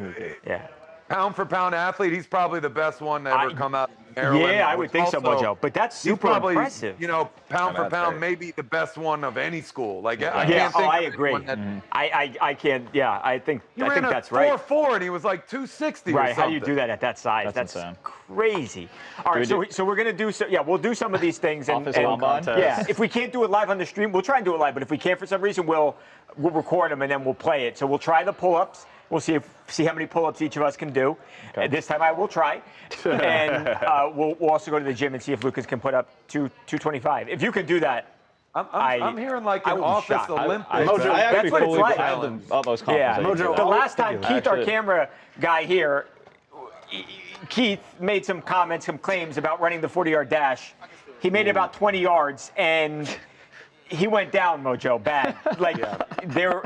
Speaker 6: pound for pound athlete. He's probably the best one to ever come out. Maryland,
Speaker 4: I would think so, Mojo. But that's super
Speaker 6: probably,
Speaker 4: impressive.
Speaker 6: You know, pound for pound, maybe the best one of any school. Like, I
Speaker 4: Yeah,
Speaker 6: can't think
Speaker 4: I
Speaker 6: of
Speaker 4: agree.
Speaker 6: anyone that,
Speaker 4: I can't. Yeah, I think that's right.
Speaker 6: 4.4 and he was like 260.
Speaker 4: Right?
Speaker 6: Or
Speaker 4: How do you do that at that size? That's crazy. All right, so we're gonna do we'll do some of these things and if we can't do it live on the stream, we'll try and do it live. But if we can't for some reason, we'll record them and then we'll play it. So we'll try the pull-ups. We'll see how many pull-ups each of us can do. This time I will try, and we'll also go to the gym and see if Lucas can put up 225. If you can do that,
Speaker 6: I'm hearing like an office Olympics.
Speaker 4: That's what it's like.
Speaker 5: I have the utmost confidence.
Speaker 4: The last time Keith, our camera guy here, Keith made some comments, some claims about running the 40-yard dash. He made it about 20 yards, and he went down, Mojo, bad. Like there.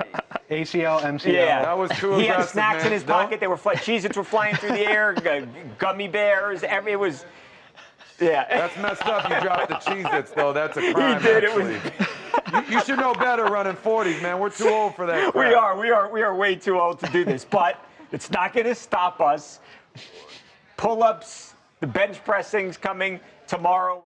Speaker 1: ACL, MCL.
Speaker 4: Yeah,
Speaker 6: that was too
Speaker 4: He
Speaker 6: aggressive,
Speaker 4: had snacks
Speaker 6: man.
Speaker 4: in his pocket. They were Cheez-Its were flying through the air. Gummy bears. It was. Yeah.
Speaker 6: That's messed up. You dropped the Cheez-Its, though. That's a crime.
Speaker 4: He did.
Speaker 6: Actually. It was. You should know better running 40s, man. We're too old for that.
Speaker 4: We are way too old to do this. But it's not going to stop us. Pull-ups, the bench pressing's coming tomorrow.